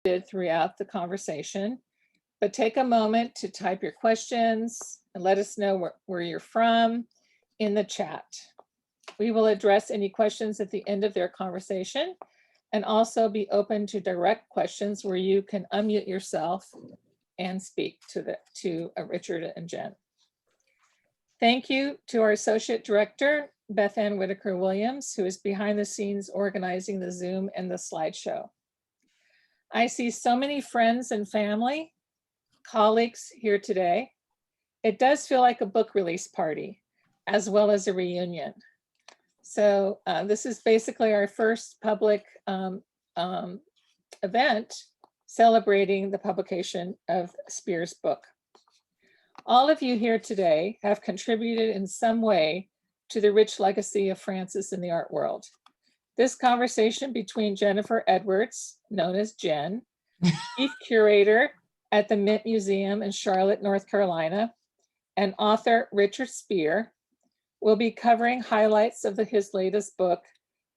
throughout the conversation, but take a moment to type your questions and let us know where you're from in the chat. We will address any questions at the end of their conversation and also be open to direct questions where you can unmute yourself and speak to Richard and Jen. Thank you to our Associate Director, Beth Ann Whitaker-Williams, who is behind the scenes organizing the Zoom and the slideshow. I see so many friends and family, colleagues here today. It does feel like a book release party, as well as a reunion. So this is basically our first public event celebrating the publication of Speer's book. All of you here today have contributed in some way to the rich legacy of Frances in the art world. This conversation between Jennifer Edwards, known as Jen, chief curator at the Mint Museum in Charlotte, North Carolina, and author Richard Speer, will be covering highlights of his latest book,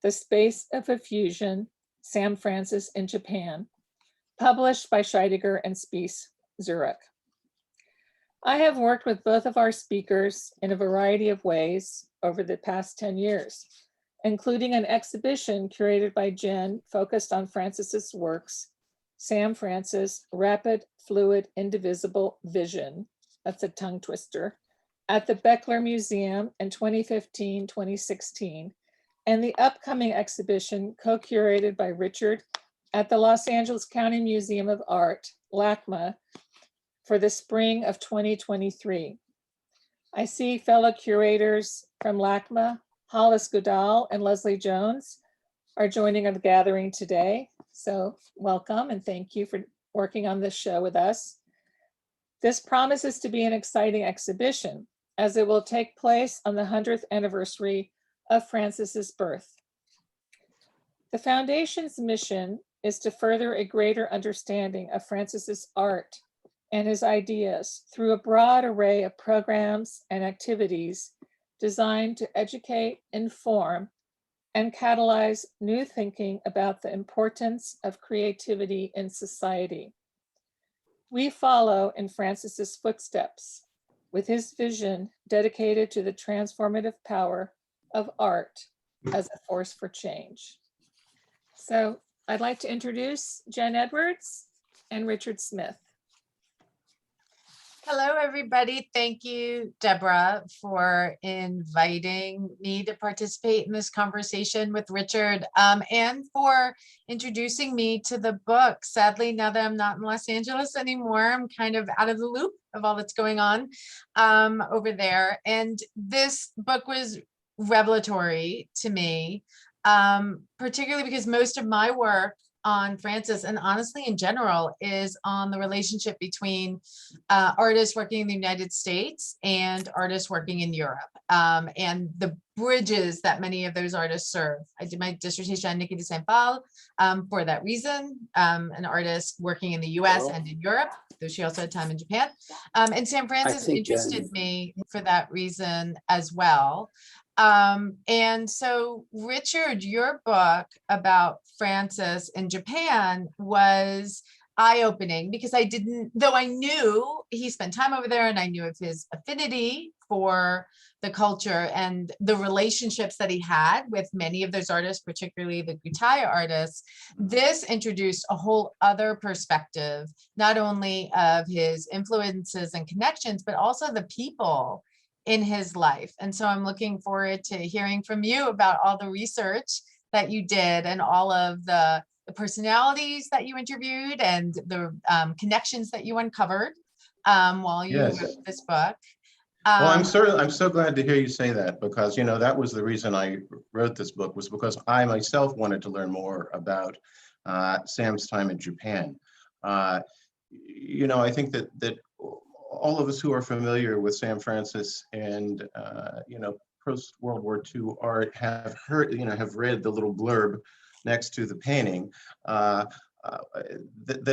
The Space of Effusion, Sam Francis in Japan, published by Scheidegger Spiess, Zurich. I have worked with both of our speakers in a variety of ways over the past 10 years, including an exhibition curated by Jen focused on Frances's works, Sam Francis, Rapid, Fluid, Indivisible Vision, that's a tongue twister, at the Beckler Museum in 2015-2016, and the upcoming exhibition co-curated by Richard at the Los Angeles County Museum of Art, LACMA, for the spring of 2023. I see fellow curators from LACMA, Hollis Goodall and Leslie Jones, are joining the gathering today. So welcome and thank you for working on this show with us. This promises to be an exciting exhibition as it will take place on the 100th anniversary of Frances's birth. The Foundation's mission is to further a greater understanding of Frances's art and his ideas through a broad array of programs and activities designed to educate, inform, and catalyze new thinking about the importance of creativity in society. We follow in Frances's footsteps with his vision dedicated to the transformative power of art as a force for change. So I'd like to introduce Jen Edwards and Richard Smith. Hello, everybody. Thank you, Debra, for inviting me to participate in this conversation with Richard and for introducing me to the book. Sadly, now that I'm not in Los Angeles anymore, I'm kind of out of the loop of all that's going on over there. And this book was revelatory to me, particularly because most of my work on Frances, and honestly in general, is on the relationship between artists working in the United States and artists working in Europe, and the bridges that many of those artists serve. I did my dissertation on Niki de Saint-Phalle for that reason, an artist working in the US and in Europe, though she also had time in Japan. And Sam Francis interested me for that reason as well. And so, Richard, your book about Frances in Japan was eye-opening because I didn't, though I knew he spent time over there and I knew of his affinity for the culture and the relationships that he had with many of those artists, particularly the Gutai artists, this introduced a whole other perspective, not only of his influences and connections, but also the people in his life. And so I'm looking forward to hearing from you about all the research that you did and all of the personalities that you interviewed and the connections that you uncovered while you wrote this book. Well, I'm so glad to hear you say that, because, you know, that was the reason I wrote this book, was because I myself wanted to learn more about Sam's time in Japan. You know, I think that all of us who are familiar with Sam Francis and, you know, post-World War II art have heard, you know, have read the little blurb next to the painting that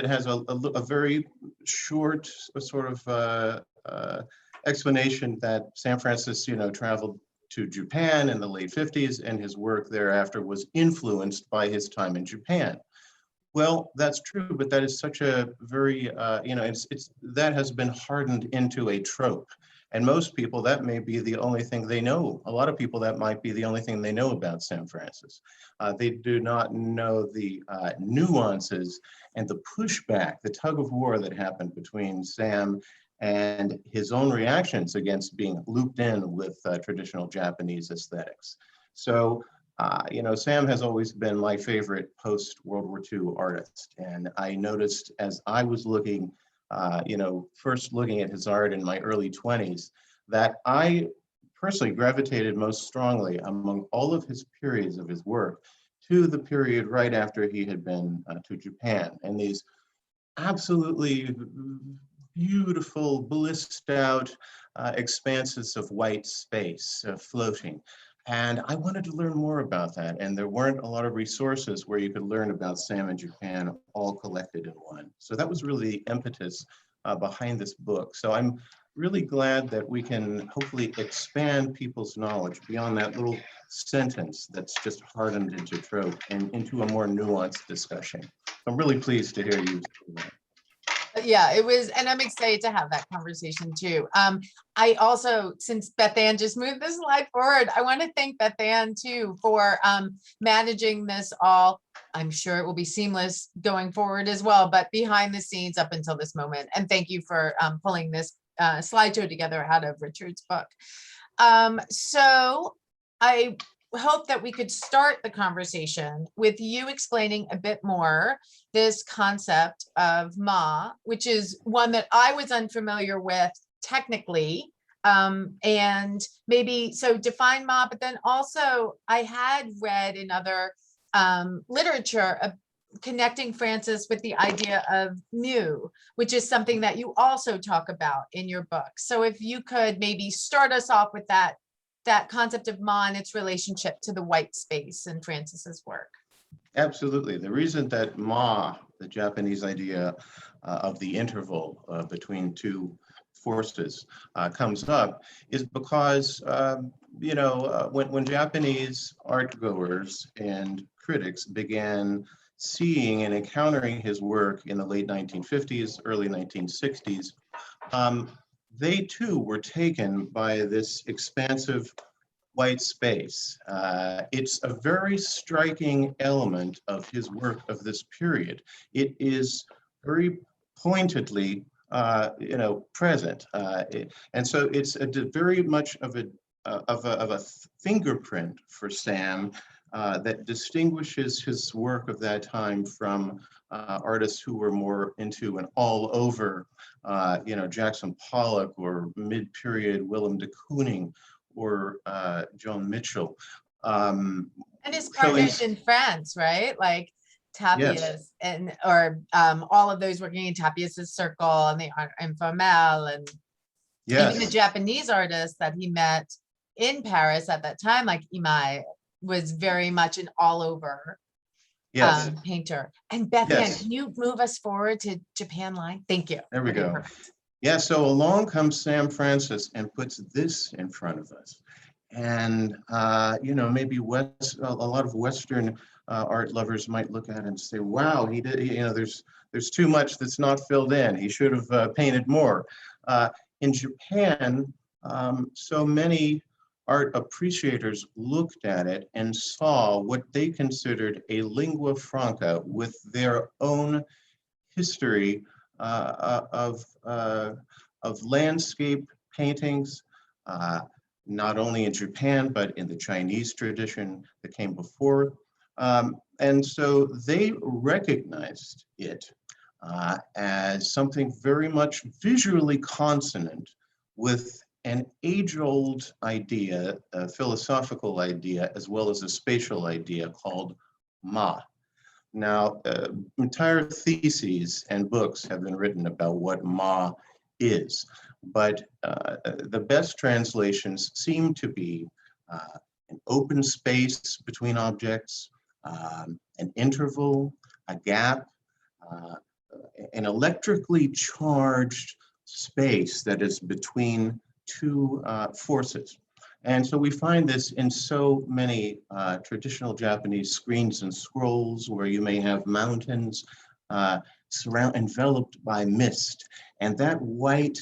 has a very short sort of explanation that Sam Francis, you know, traveled to Japan in the late 50s, and his work thereafter was influenced by his time in Japan. Well, that's true, but that is such a very, that has been hardened into a trope. And most people, that may be the only thing they know. A lot of people, that might be the only thing they know about Sam Francis. They do not know the nuances and the pushback, the tug of war that happened between Sam and his own reactions against being looped in with traditional Japanese aesthetics. So, Sam has always been my favorite post-World War II artist. And I noticed as I was looking, first looking at his art in my early 20s, that I personally gravitated most strongly among all of his periods of his work to the period right after he had been to Japan. And these absolutely beautiful, blissed out expanses of white space floating. And I wanted to learn more about that. And there weren't a lot of resources where you could learn about Sam in Japan all collected in one. So that was really the impetus behind this book. So I'm really glad that we can hopefully expand people's knowledge beyond that little sentence that's just hardened into trope and into a more nuanced discussion. I'm really pleased to hear you say that. Yeah, it was, and I'm excited to have that conversation too. I also, since Beth Ann just moved this slide forward, I want to thank Beth Ann too for managing this all. I'm sure it will be seamless going forward as well, but behind the scenes up until this moment. And thank you for pulling this slideshow together out of Richard's book. So I hope that we could start the conversation with you explaining a bit more this concept of Ma, which is one that I was unfamiliar with technically, and maybe so define Ma, but then also I had read in other literature connecting Francis with the idea of mu, which is something that you also talk about in your book. So if you could maybe start us off with that concept of Ma and its relationship to the white space in Francis's work. Absolutely. The reason that Ma, the Japanese idea of the interval between two forces comes up is because, when Japanese art goers and critics began seeing and encountering his work in the late 1950s, early 1960s, they too were taken by this expansive white space. It's a very striking element of his work of this period. It is very pointedly, present, and so it's very much of a fingerprint for Sam that distinguishes his work of that time from artists who were more into an all-over, Jackson Pollock or mid-period Willem de Kooning or Joan Mitchell. And his partners in France, right? Like Tapias, yes. And all of those working in Tapias's circle and the Art Informel, and yes. Even the Japanese artists that he met in Paris at that time, like Imai, was very much an all-over painter. And Beth Ann, can you move us forward to Japan line? Thank you. There we go. Perfect. Yeah, so along comes Sam Francis and puts this in front of us. And, maybe a lot of Western art lovers might look at it and say, wow, he did, there's too much that's not filled in. He should have painted more. In Japan, so many art appreciators looked at it and saw what they considered a lingua franca with their own history of landscape paintings, not only in Japan, but in the Chinese tradition that came before. And so they recognized it as something very much visually consonant with an age-old idea, a philosophical idea, as well as a spatial idea called Ma. Now, entire theses and books have been written about what Ma is, but the best translations seem to be an open space between objects, an interval, a gap, an electrically charged space that is between two forces. And so we find this in so many traditional Japanese screens and scrolls where you may have mountains enveloped by mist. And that white,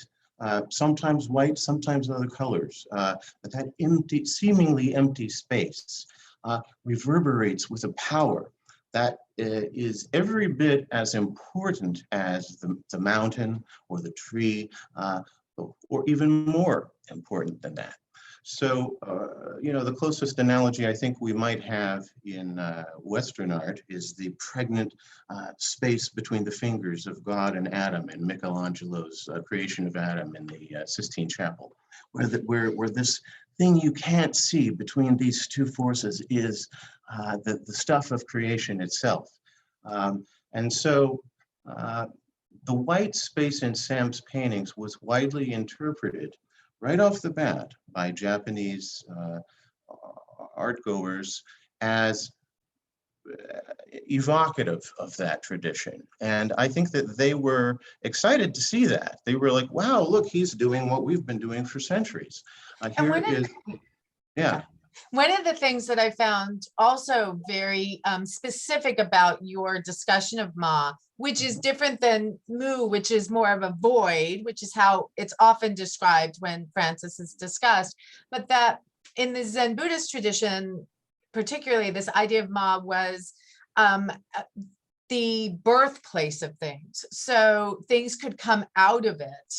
sometimes other colors, but that empty, seemingly empty space reverberates with a power that is every bit as important as the mountain or the tree, or even more important than that. So, the closest analogy I think we might have in Western art is the pregnant space between the fingers of God and Adam in Michelangelo's creation of Adam in the Sistine Chapel, where this thing you can't see between these two forces is the stuff of creation itself. And so the white space in Sam's paintings was widely interpreted right off the bat by Japanese art goers as evocative of that tradition. And I think that they were excited to see that. They were like, wow, look, he's doing what we've been doing for centuries. Yeah. One of the things that I found also very specific about your discussion of Ma, which is different than Mu, which is more of a void, which is how it's often described when Francis is discussed, but that in the Zen Buddhist tradition, particularly this idea of Ma was the birthplace of things. So things could come out of it.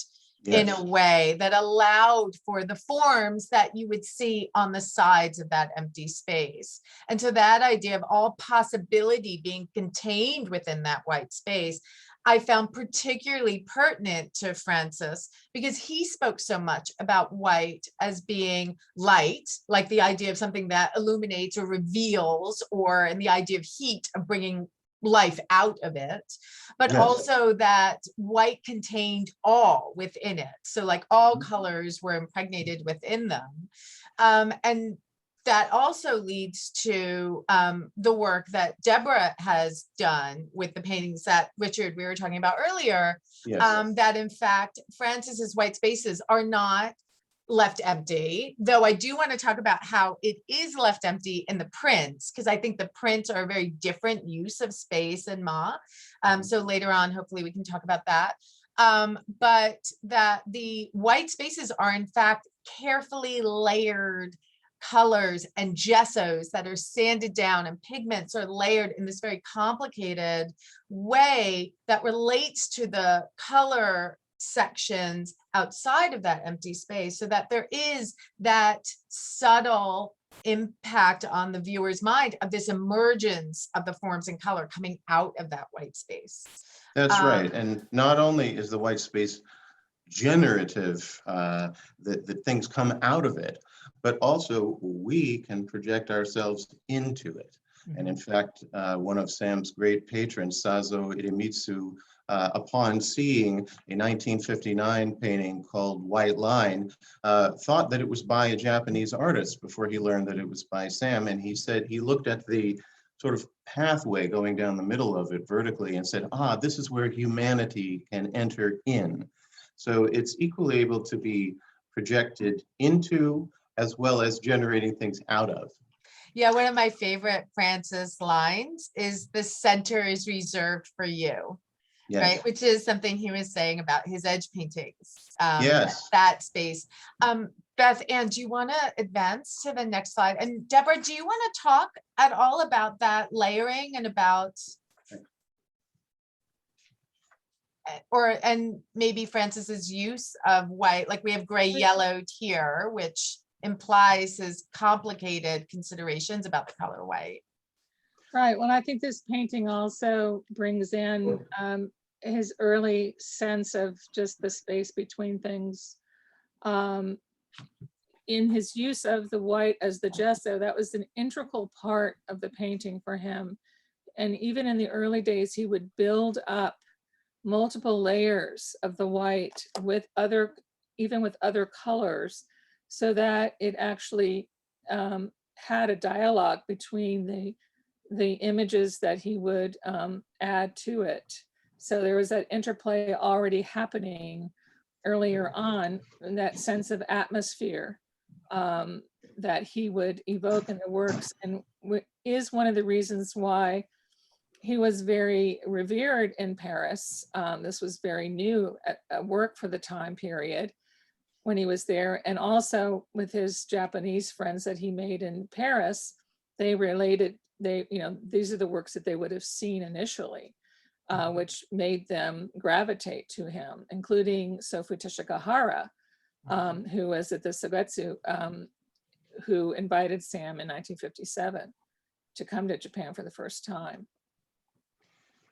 Yes. In a way that allowed for the forms that you would see on the sides of that empty space. And so that idea of all possibility being contained within that white space, I found particularly pertinent to Francis because he spoke so much about white as being light, like the idea of something that illuminates or reveals, or in the idea of heat, of bringing life out of it, but yes. Also that white contained all within it. So like all colors were impregnated within them. And that also leads to the work that Debra has done with the paintings that Richard, we were talking about earlier, yes. That in fact, Francis's white spaces are not left empty, though I do want to talk about how it is left empty in the prints, because I think the prints are a very different use of space in Ma. So later on, hopefully we can talk about that. But that the white spaces are in fact carefully layered colors and gessos that are sanded down, and pigments are layered in this very complicated way that relates to the color sections outside of that empty space, so that there is that subtle impact on the viewer's mind of this emergence of the forms and color coming out of that white space. That's right. And not only is the white space generative, that things come out of it, but also we can project ourselves into it. And in fact, one of Sam's great patrons, Sazo Idemitsu, upon seeing a 1959 painting called White Line, thought that it was by a Japanese artist before he learned that it was by Sam. And he said he looked at the sort of pathway going down the middle of it vertically and said, this is where humanity can enter in. So it's equally able to be projected into as well as generating things out of. Yeah, one of my favorite Francis lines is "the center is reserved for you." Yes. Right, which is something he was saying about his edge paintings. Yes, that space. Beth Ann, do you want to advance to the next slide? And Debra, do you want to talk at all about that layering and about, and maybe Francis's use of white? Like we have gray yellowed here, which implies his complicated considerations about the color white. Right. Well, I think this painting also brings in his early sense of just the space between things. In his use of the white as the gesso, that was an integral part of the painting for him. And even in the early days, he would build up multiple layers of the white with other, even with other colors, so that it actually had a dialogue between the images that he would add to it. So there was that interplay already happening earlier on, in that sense of atmosphere that he would evoke in the works, and is one of the reasons why he was very revered in Paris. This was very new work for the time period when he was there. And also with his Japanese friends that he made in Paris, they related, these are the works that they would have seen initially, which made them gravitate to him, including Sofu Teshigahara, who was at the Sogetsu, who invited Sam in 1957 to come to Japan for the first time.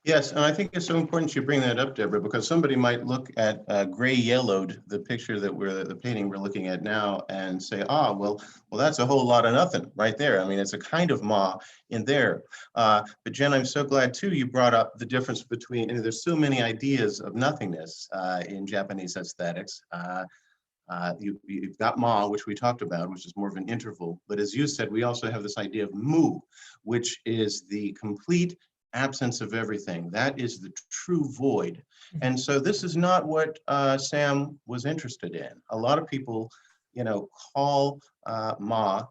Yes, and I think it's so important you bring that up, Deborah, because somebody might look at gray-yellowed, the picture that the painting we're looking at now, and say, well, that's a whole lot of nothing right there. I mean, it's a kind of Ma in there. But Jen, I'm so glad too you brought up the difference between, and there's so many ideas of nothingness in Japanese aesthetics. You've got Ma, which we talked about, which is more of an interval. But as you said, we also have this idea of Mu, which is the complete absence of everything. That is the true void. And so this is not what Sam was interested in. A lot of people, call Ma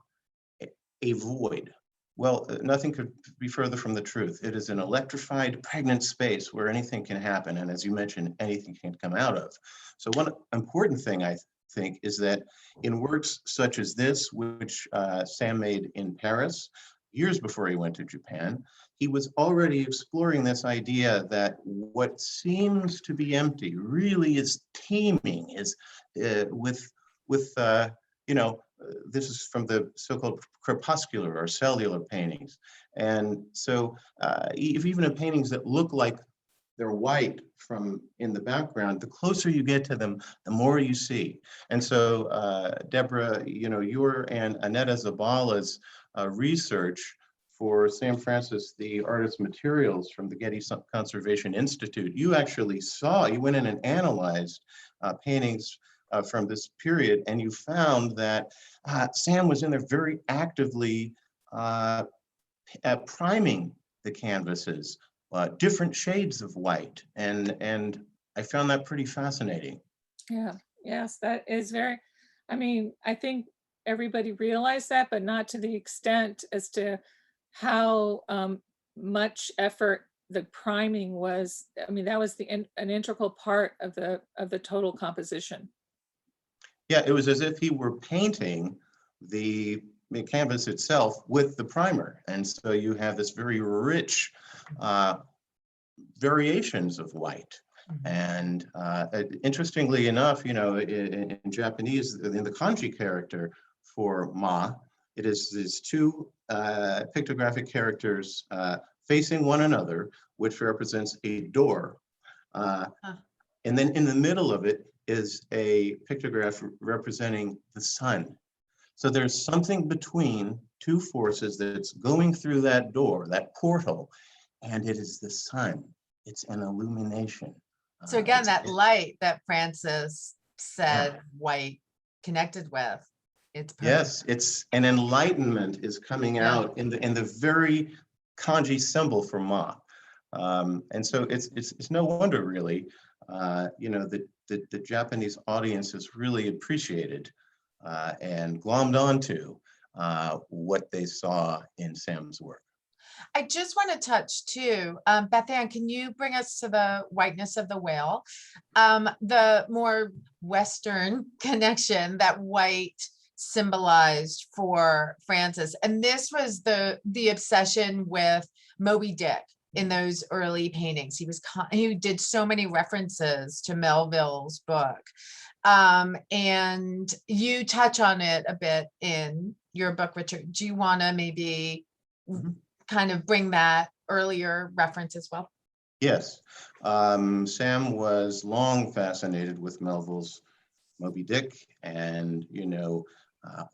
a void. Well, nothing could be further from the truth. It is an electrified, pregnant space where anything can happen. And as you mentioned, anything can come out of. So one important thing I think is that in works such as this, which Sam made in Paris, years before he went to Japan, he was already exploring this idea that what seems to be empty really is teeming, is with this is from the so-called crepuscular or cellular paintings. And so even in paintings that look like they're white from in the background, the closer you get to them, the more you see. And so Deborah, your and Annetta Zabala's research for Sam Francis, the artist's materials from the Getty Conservation Institute, you went in and analyzed paintings from this period, and you found that Sam was in there very actively priming the canvases, different shades of white, and I found that pretty fascinating. Yeah, yes, that is very, I think everybody realized that, but not to the extent as to how much effort the priming was. That was an integral part of the total composition. Yeah, it was as if he were painting the canvas itself with the primer. And so you have this very rich variations of white. And interestingly enough, in Japanese, in the kanji character for Ma, it is these two pictographic characters facing one another, which represents a door. And then in the middle of it is a pictograph representing the sun. So there's something between two forces that's going through that door, that portal, and it is the sun. It's an illumination. So again, that light that Francis said white connected with. It's perfect. Yes, it's an enlightenment is coming out in the very kanji symbol for Ma. And so it's no wonder really, that the Japanese audience has really appreciated and glommed onto what they saw in Sam's work. I just want to touch too, Beth Ann, can you bring us to the whiteness of the whale? The more Western connection that white symbolized for Francis. And this was the obsession with Moby Dick in those early paintings. He did so many references to Melville's book. And you touch on it a bit in your book, Richard. Do you want to maybe kind of bring that earlier reference as well? Yes. Sam was long fascinated with Melville's Moby Dick, and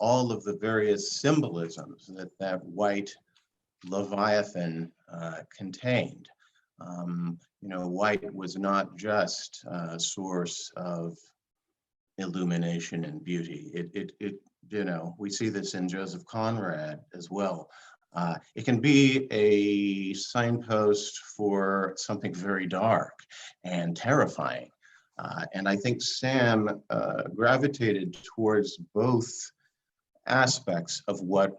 all of the various symbolisms that white Leviathan contained. White was not just a source of illumination and beauty. We see this in Joseph Conrad as well. It can be a signpost for something very dark and terrifying. And I think Sam gravitated towards both aspects of what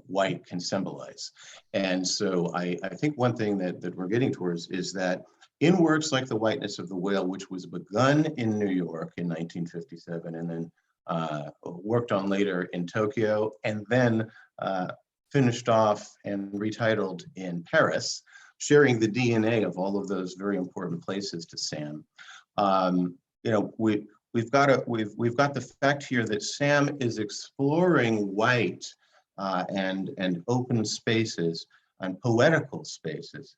white can symbolize. And so I think one thing that we're getting towards is that in works like The Whiteness of the Whale, which was begun in New York in 1957 and then worked on later in Tokyo, and then finished off and retitled in Paris, sharing the DNA of all of those very important places to Sam. We've got the fact here that Sam is exploring white and open spaces and poetical spaces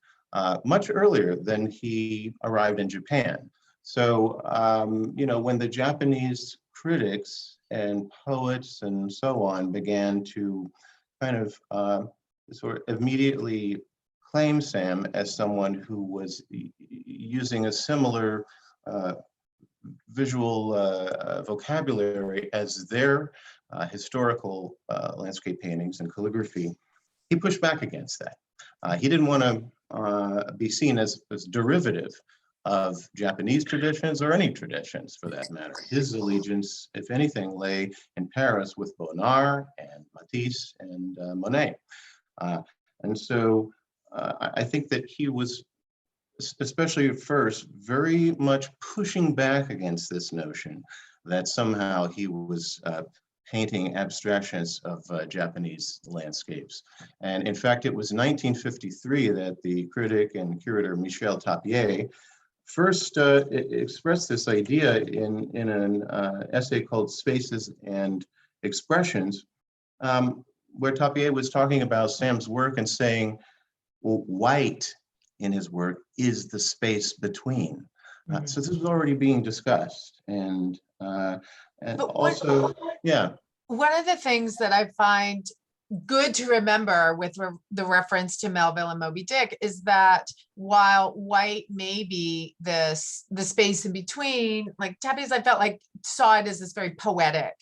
much earlier than he arrived in Japan. So, when the Japanese critics and poets and so on began to kind of sort of immediately claim Sam as someone who was using a similar visual vocabulary as their historical landscape paintings and calligraphy, he pushed back against that. He didn't want to be seen as derivative of Japanese traditions or any traditions for that matter. His allegiance, if anything, lay in Paris with Bonnard and Matisse and Monet. And so I think that he was, especially at first, very much pushing back against this notion that somehow he was painting abstractions of Japanese landscapes. And in fact, it was 1953 that the critic and curator Michel Tapier first expressed this idea in an essay called Spaces and Expressions, where Tapier was talking about Sam's work and saying, well, white in his work is the space between. So this was already being discussed, and also, yeah. One of the things that I find good to remember with the reference to Melville and Moby Dick is that while white may be the space in between, like Tabby's, I felt like saw it as this very poetic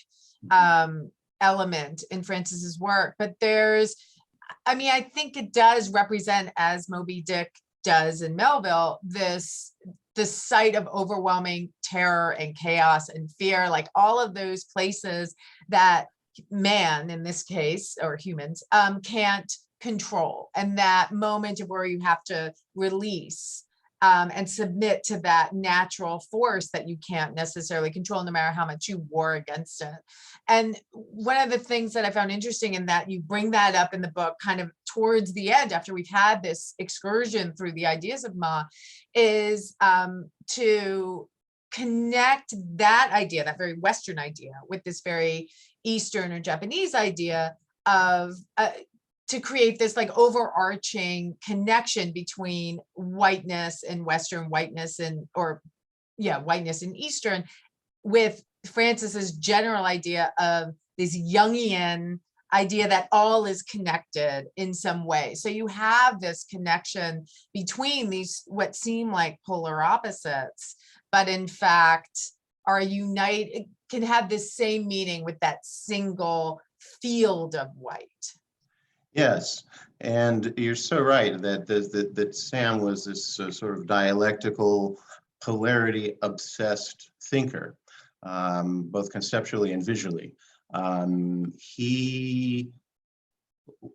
element in Francis's work, but I think it does represent, as Moby Dick does in Melville, the site of overwhelming terror and chaos and fear, like all of those places that man, in this case, or humans, can't control. And that moment of where you have to release and submit to that natural force that you can't necessarily control, no matter how much you war against it. And one of the things that I found interesting in that you bring that up in the book kind of towards the end, after we've had this excursion through the ideas of Ma, is to connect that idea, that very Western idea, with this very Eastern or Japanese idea of to create this like overarching connection between whiteness and Western, whiteness and whiteness and Eastern, with Francis's general idea of this Jungian idea that all is connected in some way. So you have this connection between these what seem like polar opposites, but in fact are united, can have this same meaning with that single field of white. Yes, and you're so right that Sam was this sort of dialectical, polarity-obsessed thinker, both conceptually and visually. He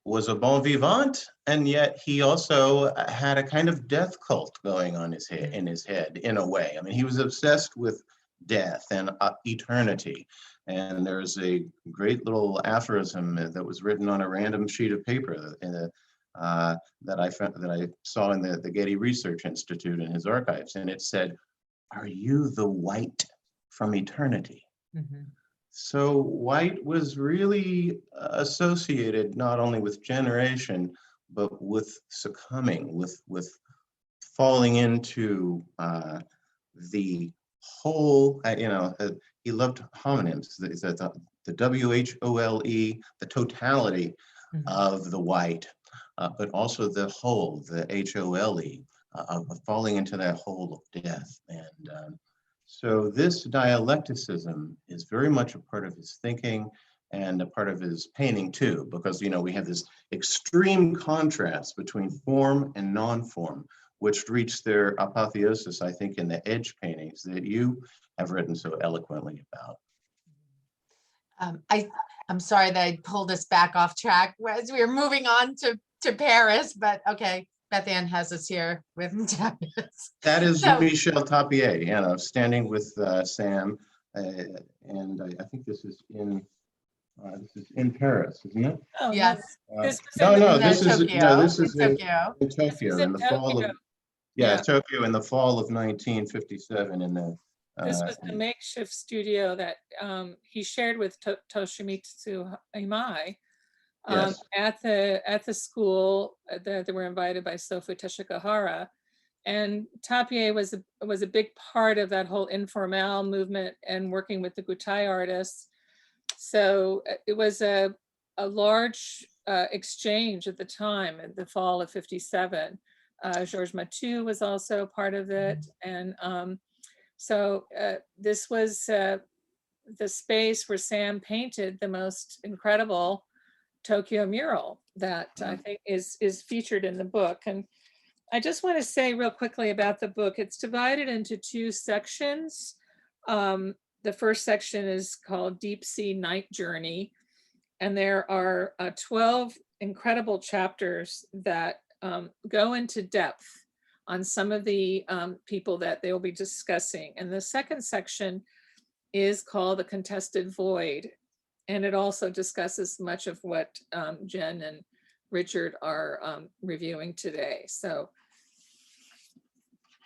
was a bon vivant, and yet he also had a kind of death cult going on in his head, in a way. I mean, he was obsessed with death and eternity. And there's a great little aphorism that was written on a random sheet of paper that I saw in the Getty Research Institute in his archives, and it said, "Are you the white from eternity?" Mm-hmm. So white was really associated not only with generation, but with succumbing, with falling into the whole, he loved homonyms, the WHOLE, the totality of the white, but also the whole, the HOLE, of falling into that hole of death. And so this dialecticism is very much a part of his thinking and a part of his painting too, because, we have this extreme contrast between form and non-form, which reached their apotheosis, I think, in the edge paintings that you have written so eloquently about. I'm sorry that I pulled us back off track as we were moving on to Paris, but okay, Beth Ann has us here with That is So- Michel Tapier, you know, standing with Sam, and I think this is in Paris, isn't it? Oh, no, Yes. this was No, in the- no, in this is Tokyo, this is in Tokyo. in This Tokyo was in in the fall of Tokyo. yeah, Yeah. Tokyo in the fall of 1957 in the This was the makeshift studio that he shared with Toshimitsu Imai yes. at the school that they were invited by Sofu Teshigahara. And Tapier was a big part of that whole informal movement and working with the Gutai artists. So it was a large exchange at the time, at the fall of 57. Georges Mathieu was also part of it. And so this was the space where Sam painted the most incredible Tokyo mural that I think is featured in the book. And I just want to say real quickly about the book. It's divided into two sections. The first section is called Deep Sea Night Journey. And there are 12 incredible chapters that go into depth on some of the people that they will be discussing. And the second section is called The Contested Void. And it also discusses much of what Jen and Richard are reviewing today. So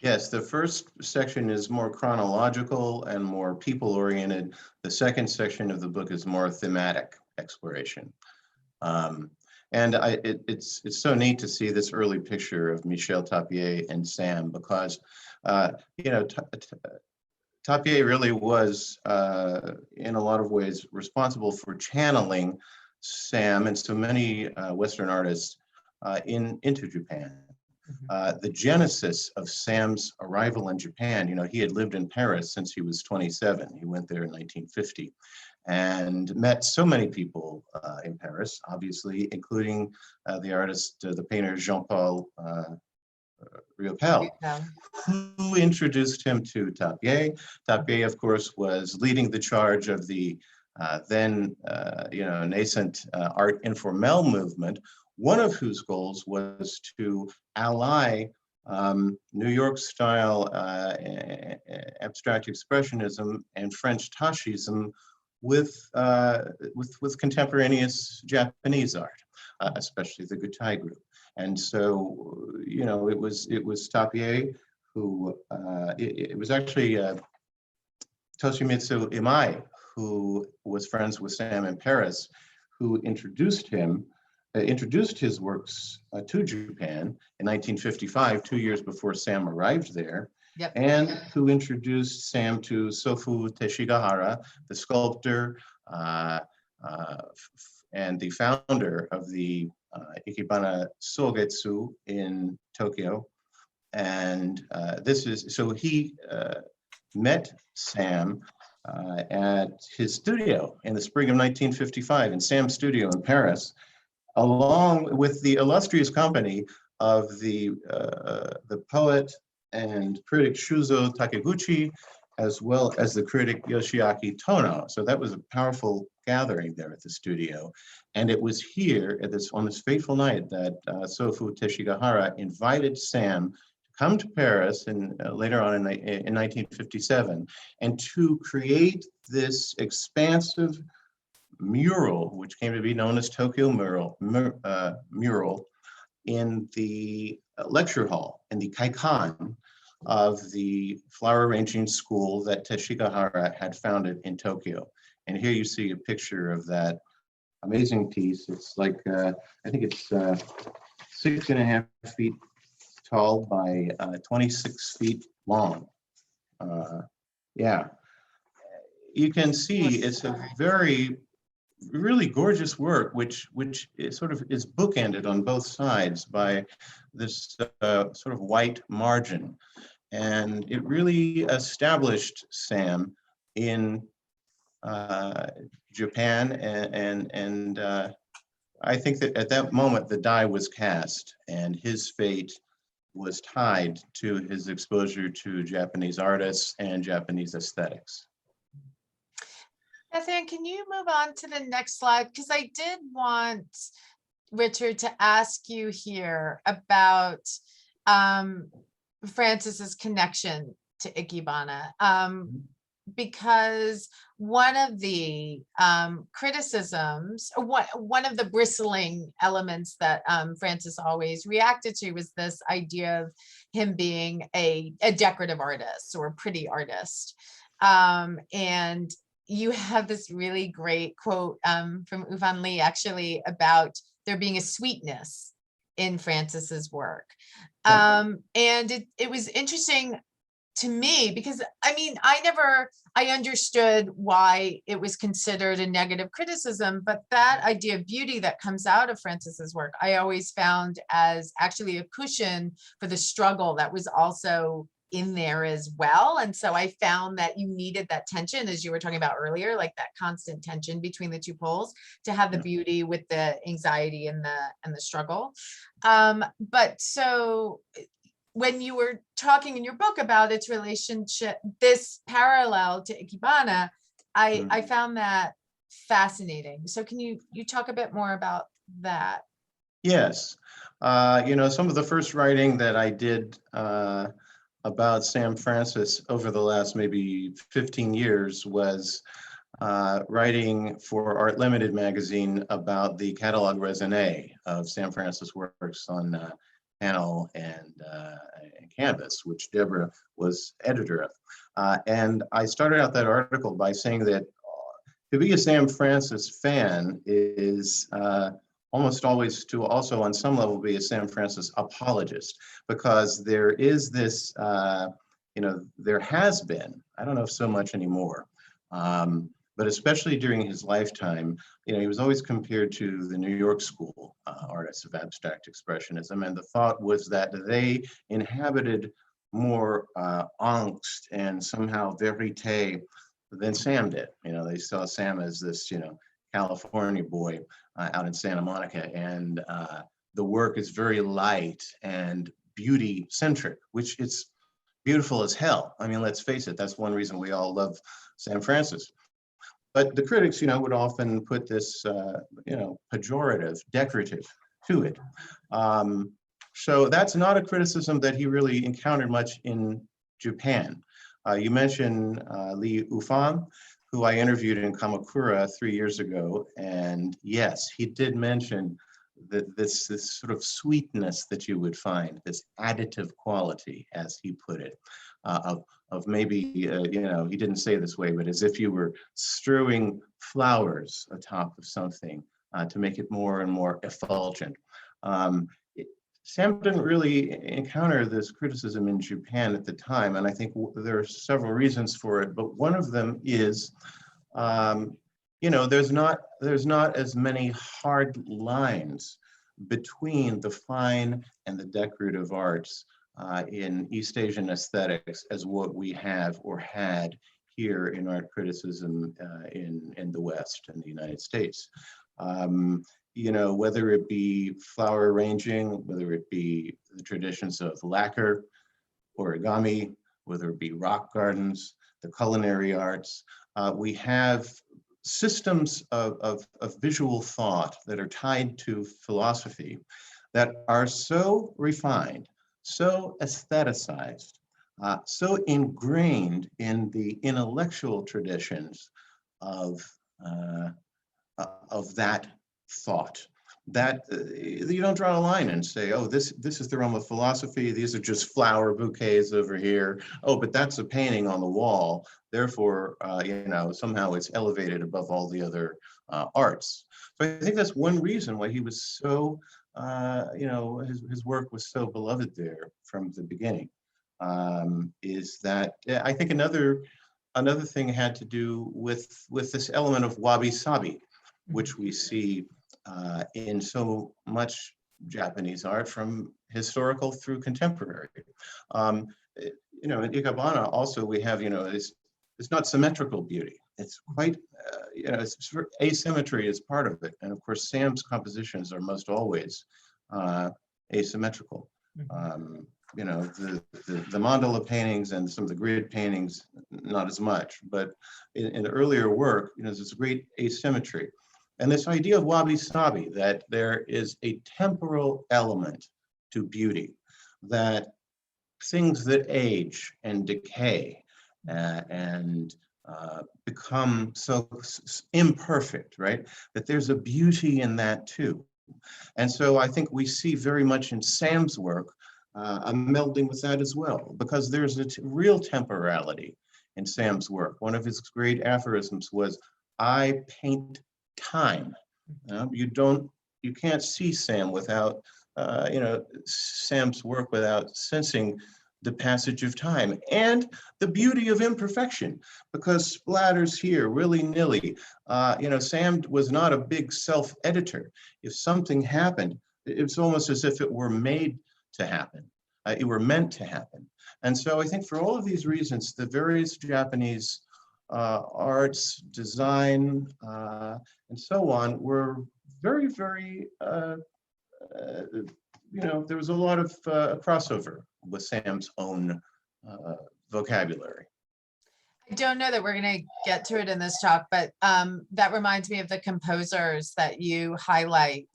Yes, the first section is more chronological and more people-oriented. The second section of the book is more thematic exploration. And it's so neat to see this early picture of Michel Tapier and Sam because, you know, Tapier really was, in a lot of ways, responsible for channeling Sam and so many Western artists into Japan. The genesis of Sam's arrival in Japan, you know, he had lived in Paris since he was 27. He went there in 1950 and met so many people in Paris, obviously, including the artist, the painter Jean-Paul Riopelle, who introduced him to Tapier. Tapier, of course, was leading the charge of the then, you know, nascent art informel movement, one of whose goals was to ally New York style abstract expressionism and French Taoism with contemporaneous Japanese art, especially the Gutai group. And so, you know, it was Tapier who, it was actually Toshimitsu Imai, who was friends with Sam in Paris, who introduced his works to Japan in 1955, 2 years before Sam arrived there. Yep. And who introduced Sam to Sofu Teshigahara, the sculptor and the founder of the Ikebana Sogetsu in Tokyo. And so he met Sam at his studio in the spring of 1955, in Sam's studio in Paris, along with the illustrious company of the poet and critic Shuzo Takiguchi, as well as the critic Yoshiaki Tono. So that was a powerful gathering there at the studio. And it was here on this fateful night that Sofu Teshigahara invited Sam to come to Paris and later on in 1957 and to create this expansive mural, which came to be known as Tokyo mural in the lecture hall, in the kaikan of the flower arranging school that Teshigahara had founded in Tokyo. And here you see a picture of that amazing piece. It's like, I think it's 6.5 feet tall by 26 feet long. Yeah, you can see it's a really gorgeous work, which is sort of is bookended on both sides by this sort of white margin. And it really established Sam in Japan. And I think that at that moment, the die was cast and his fate was tied to his exposure to Japanese artists and Japanese aesthetics. Bethan, can you move on to the next slide? Because I did want Richard to ask you here about Francis's connection to Ikebana. Because one of the criticisms, or one of the bristling elements that Francis always reacted to was this idea of him being a decorative artist or a pretty artist. And you have this really great quote from Uvan Lee actually about there being a sweetness in Francis's work. And it was interesting to me, because I mean, I understood why it was considered a negative criticism, but that idea of beauty that comes out of Francis's work, I always found as actually a cushion for the struggle that was also in there as well. And so I found that you needed that tension, as you were talking about earlier, like that constant tension between the two poles to have the beauty with the anxiety and the struggle. But so when you were talking in your book about its relationship, this parallel to Ikebana, I found that fascinating. So can you talk a bit more about that? Yes. Some of the first writing that I did about Sam Francis over the last maybe 15 years was writing for Art Limited magazine about the catalog raisonné of Sam Francis works on panel and canvas, which Debra was editor of. And I started out that article by saying that to be a Sam Francis fan is almost always to also on some level be a Sam Francis apologist, because there is this, there has been, I don't know if so much anymore, but especially during his lifetime, he was always compared to the New York School artists of abstract expressionism. And the thought was that they inhabited more angst and somehow verite than Sam did. They saw Sam as this, California boy out in Santa Monica. And the work is very light and beauty centric, which it's beautiful as hell. I mean, let's face it, that's one reason we all love Sam Francis. But the critics, would often put this, pejorative, decorative to it. So that's not a criticism that he really encountered much in Japan. You mentioned Lee Ufan, who I interviewed in Kamakura 3 years ago. And yes, he did mention that this sort of sweetness that you would find, this additive quality, as he put it, of maybe, he didn't say it this way, but as if you were strewing flowers atop of something to make it more and more effulgent. Sam didn't really encounter this criticism in Japan at the time, and I think there are several reasons for it, but one of them is, there's not as many hard lines between the fine and the decorative arts in East Asian aesthetics as what we have or had here in art criticism in the West and the United States. Whether it be flower arranging, whether it be the traditions of lacquer, origami, whether it be rock gardens, the culinary arts, we have systems of visual thought that are tied to philosophy that are so refined, so aestheticized, so ingrained in the intellectual traditions of that thought, that you don't draw a line and say, oh, this is the realm of philosophy, these are just flower bouquets over here, oh, but that's a painting on the wall, therefore, somehow it's elevated above all the other arts. So I think that's one reason why he was so, his work was so beloved there from the beginning, is that I think another thing had to do with this element of wabi-sabi, which we see in so much Japanese art from historical through contemporary. In Ikebana also we have, it's not symmetrical beauty. It's quite, asymmetry is part of it. And of course, Sam's compositions are most always asymmetrical. the mandala paintings and some of the grid paintings, not as much, but in the earlier work, there's a great asymmetry. And this idea of wabi-sabi, that there is a temporal element to beauty, that things that age and decay and become so imperfect, right? That there's a beauty in that too. And so I think we see very much in Sam's work a melding with that as well, because there's a real temporality in Sam's work. One of his great aphorisms was, "I paint time." You can't see Sam without, Sam's work without sensing the passage of time and the beauty of imperfection, because splatters here willy-nilly. Sam was not a big self-editor. If something happened, it's almost as if it were made to happen. It were meant to happen. And so I think for all of these reasons, the various Japanese arts, design, and so on were very, very, there was a lot of crossover with Sam's own vocabulary. I don't know that we're going to get to it in this talk, but that reminds me of the composers that you highlight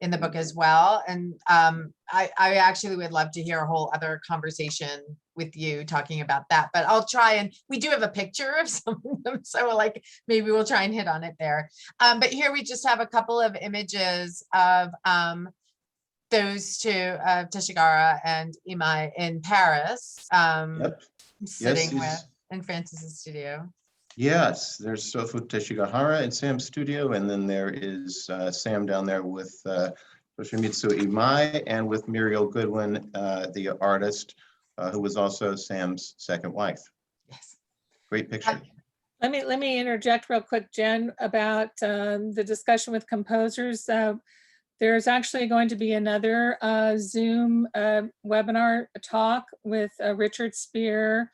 in the book as well. And I actually would love to hear a whole other conversation with you talking about that, but I'll try, and we do have a picture of some of them, so maybe we'll try and hit on it there. But here we just have a couple of images of those two, Teshigara and Imai in Paris, sitting in Francis's studio. Yes, there's Sofu Teshigahara in Sam's studio, and then there is Sam down there with Toshimitsu Imai and with Muriel Goodwin, the artist, who was also Sam's second wife. Yes. Great picture. Let me interject real quick, Jen, about the discussion with composers. There's actually going to be another Zoom webinar talk with Richard Speer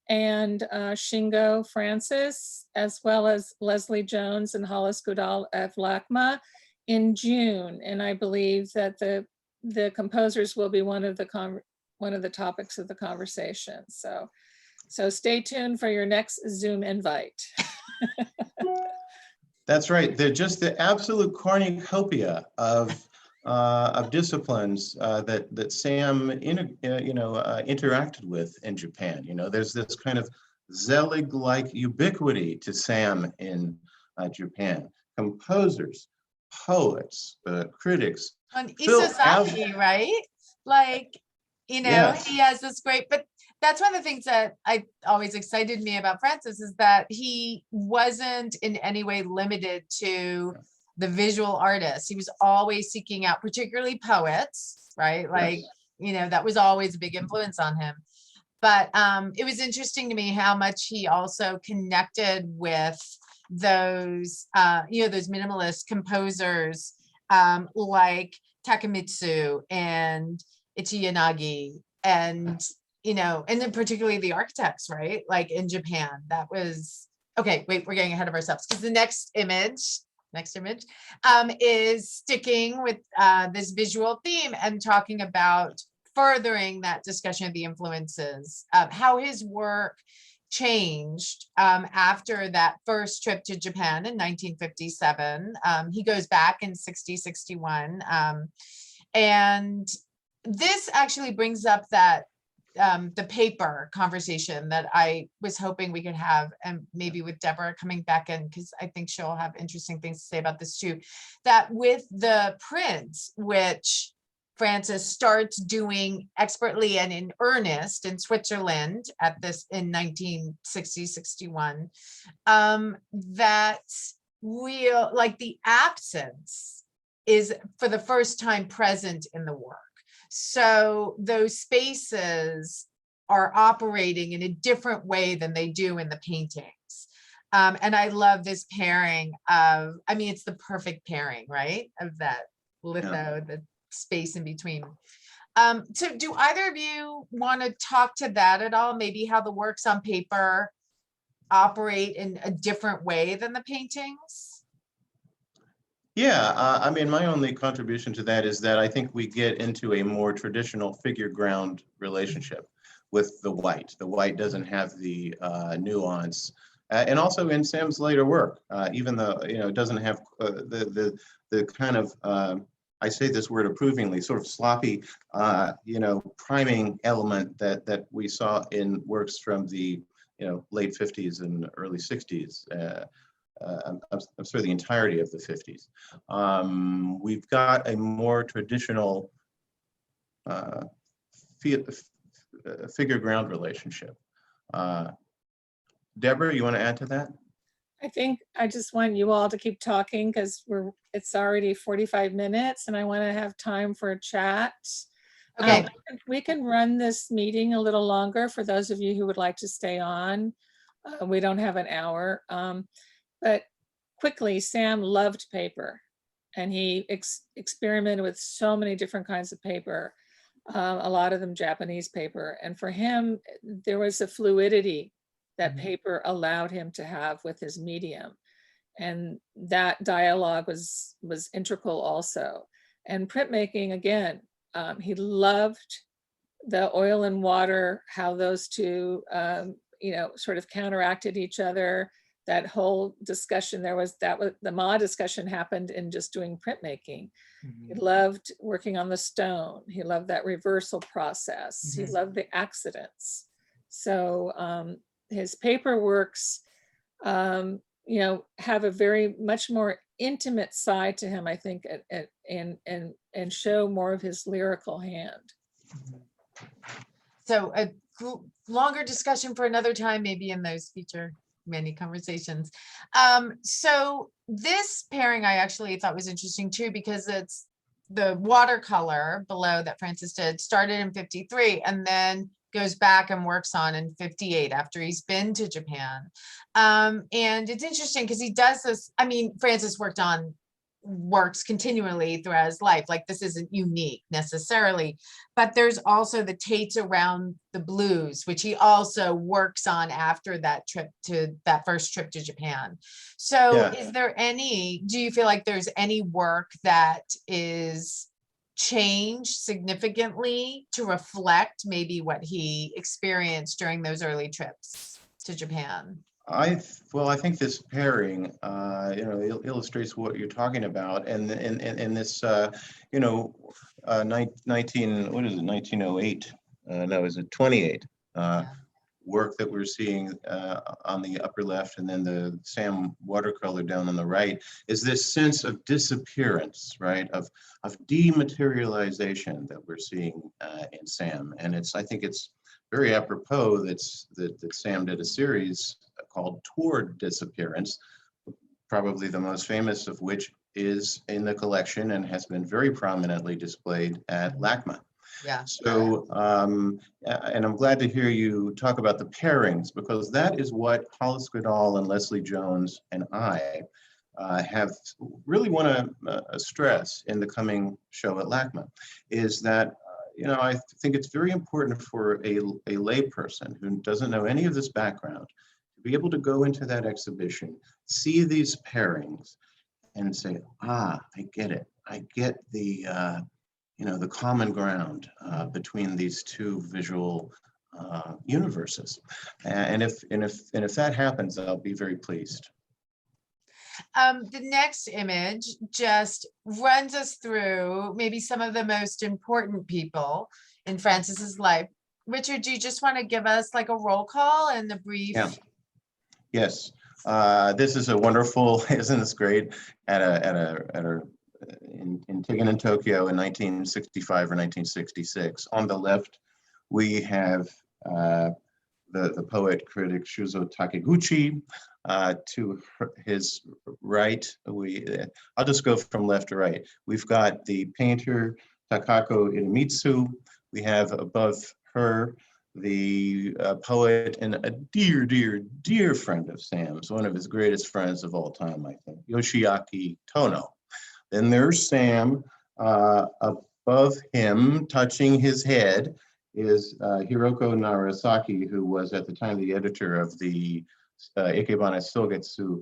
and Shingo Francis, as well as Leslie Jones and Hollis Goodall of LACMA in June. And I believe that the composers will be one of the topics of the conversation. So stay tuned for your next Zoom invite. That's right. They're just the absolute cornucopia of disciplines that Sam interacted with in Japan. There's this kind of Zelig-like ubiquity to Sam in Japan. Composers, poets, critics. On Isozaki, right? Yes. He has this great, but that's one of the things that always excited me about Francis, is that he wasn't in any way limited to the visual artists. He was always seeking out, particularly poets, right? That was always a big influence on him. But it was interesting to me how much he also connected with those, those minimalist composers like Takemitsu and Ichiyanagi, and and then particularly the architects, right? Like in Japan, that was, okay, wait, we're getting ahead of ourselves, because the next image is sticking with this visual theme and talking about furthering that discussion of the influences, how his work changed after that first trip to Japan in 1957. He goes back in 61. And this actually brings up that the paper conversation that I was hoping we could have, and maybe with Debra coming back in, because I think she'll have interesting things to say about this too, that with the prints, which Francis starts doing expertly and in earnest in Switzerland in 1960-61, that real, the absence is for the first time present in the work. So those spaces are operating in a different way than they do in the paintings. And I love this pairing of, it's the perfect pairing, right? Of that litho, the space in between. So do either of you want to talk to that at all? Maybe how the works on paper operate in a different way than the paintings? Yeah, I mean, my only contribution to that is that I think we get into a more traditional figure ground relationship with the white. The white doesn't have the nuance. And also in Sam's later work, even though, you know, it doesn't have the kind of, I say this word approvingly, sort of sloppy, you know, priming element that we saw in works from the, you know, late 50s and early 60s. I'm sorry, the entirety of the 50s. We've got a more traditional figure ground relationship. Deborah, you want to add to that? I think I just want you all to keep talking because it's already 45 minutes and I want to have time for a chat. Okay. We can run this meeting a little longer for those of you who would like to stay on. We don't have an hour. But quickly, Sam loved paper and he experimented with so many different kinds of paper, a lot of them Japanese paper. And for him, there was a fluidity that paper allowed him to have with his medium. And that dialogue was integral also. And printmaking, again, he loved the oil and water, how those two, you know, sort of counteracted each other. That whole discussion, the Ma discussion happened in just doing printmaking. He loved working on the stone. He loved that reversal process. He loved the accidents. So his paper works, you know, have a very much more intimate side to him, I think, and show more of his lyrical hand. So a longer discussion for another time, maybe in those future many conversations. So this pairing I actually thought was interesting too, because it's the watercolor below that Francis did started in 53 and then goes back and works on in 58 after he's been to Japan. And it's interesting because he does this, I mean, Francis works continually throughout his life. Like this isn't unique necessarily, but there's also the Tates around the blues, which he also works on after that first trip to Japan. So yeah. Do you feel like there's any work that is changed significantly to reflect maybe what he experienced during those early trips to Japan? Well, I think this pairing, you know, illustrates what you're talking about, and this, you know, 1908? No, is it 28? Work that we're seeing on the upper left, and then the Sam watercolor down on the right, is this sense of disappearance, right? Of dematerialization that we're seeing in Sam, and I think it's very apropos that Sam did a series called Toward Disappearance, probably the most famous of which is in the collection and has been very prominently displayed at LACMA. Yeah. So, and I'm glad to hear you talk about the pairings, because that is what Hollis Goodall and Leslie Jones and I have really want to stress in the coming show at LACMA, is that you know, I think it's very important for a lay person who doesn't know any of this background to be able to go into that exhibition, see these pairings, and say, ah, I get it. I get the, you know, the common ground between these two visual universes. And if that happens, I'll be very pleased. The next image just runs us through maybe some of the most important people in Francis's life. Richard, do you just want to give us like a roll call and a brief? Yeah. Yes. This is a wonderful, isn't this great? Taken in Tokyo in 1965 or 1966. On the left, we have the poet critic Shuzo Takiguchi. To his right, I'll just go from left to right. We've got the painter Takako Idemitsu. We have above her the poet and a dear, dear, dear friend of Sam's, one of his greatest friends of all time, I think, Yoshiaki Tono. Then there's Sam. Above him, touching his head, is Hiroko Narasaki, who was at the time the editor of the Ikebana Sogetsu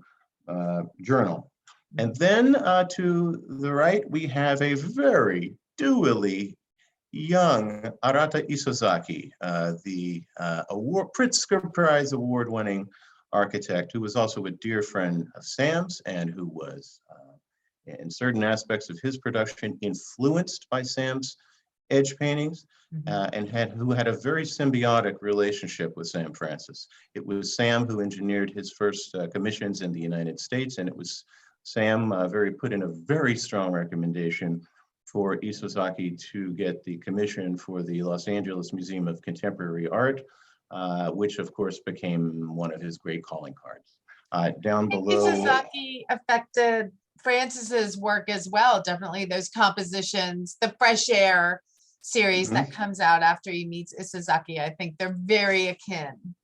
journal. And then to the right, we have a very dewily young Arata Isozaki, the Pritzker Prize award-winning architect who was also a dear friend of Sam's and who was, in certain aspects of his production, influenced by Sam's edge paintings, and who had a very symbiotic relationship with Sam Francis. It was Sam who engineered his first commissions in the United States, and it was Sam put in a very strong recommendation for Isozaki to get the commission for the Los Angeles Museum of Contemporary Art, which of course became one of his great calling cards. Down below. Isozaki affected Francis's work as well, definitely those compositions, the Fresh Air series that comes out after he meets Isozaki. I think they're very akin.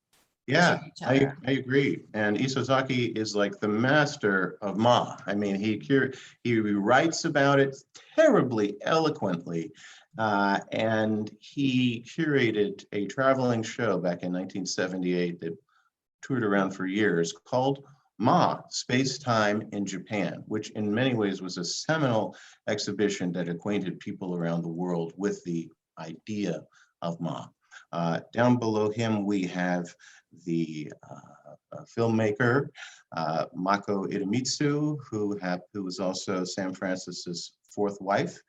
Yeah, I agree. And Isozaki is like the master of Ma. I mean, he writes about it terribly eloquently. And he curated a traveling show back in 1978 that toured around for years called Ma, Space Time in Japan, which in many ways was a seminal exhibition that acquainted people around the world with the idea of Ma. Down below him, we have the filmmaker, Mako Idemitsu, who was also Sam Francis's fourth wife.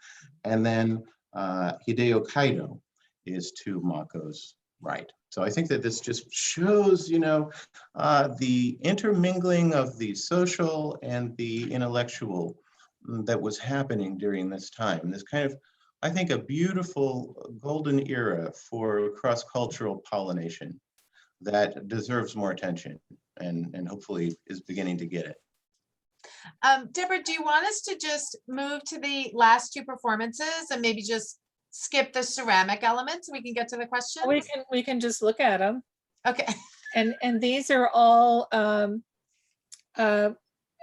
And then Hideo Kaido is to Mako's right. So I think that this just shows, the intermingling of the social and the intellectual that was happening during this time. This kind of, I think, a beautiful golden era for cross-cultural pollination that deserves more attention and hopefully is beginning to get it. Debra, do you want us to just move to the last two performances and maybe just skip the ceramic elements so we can get to the questions? We can just look at them. Okay. And these are all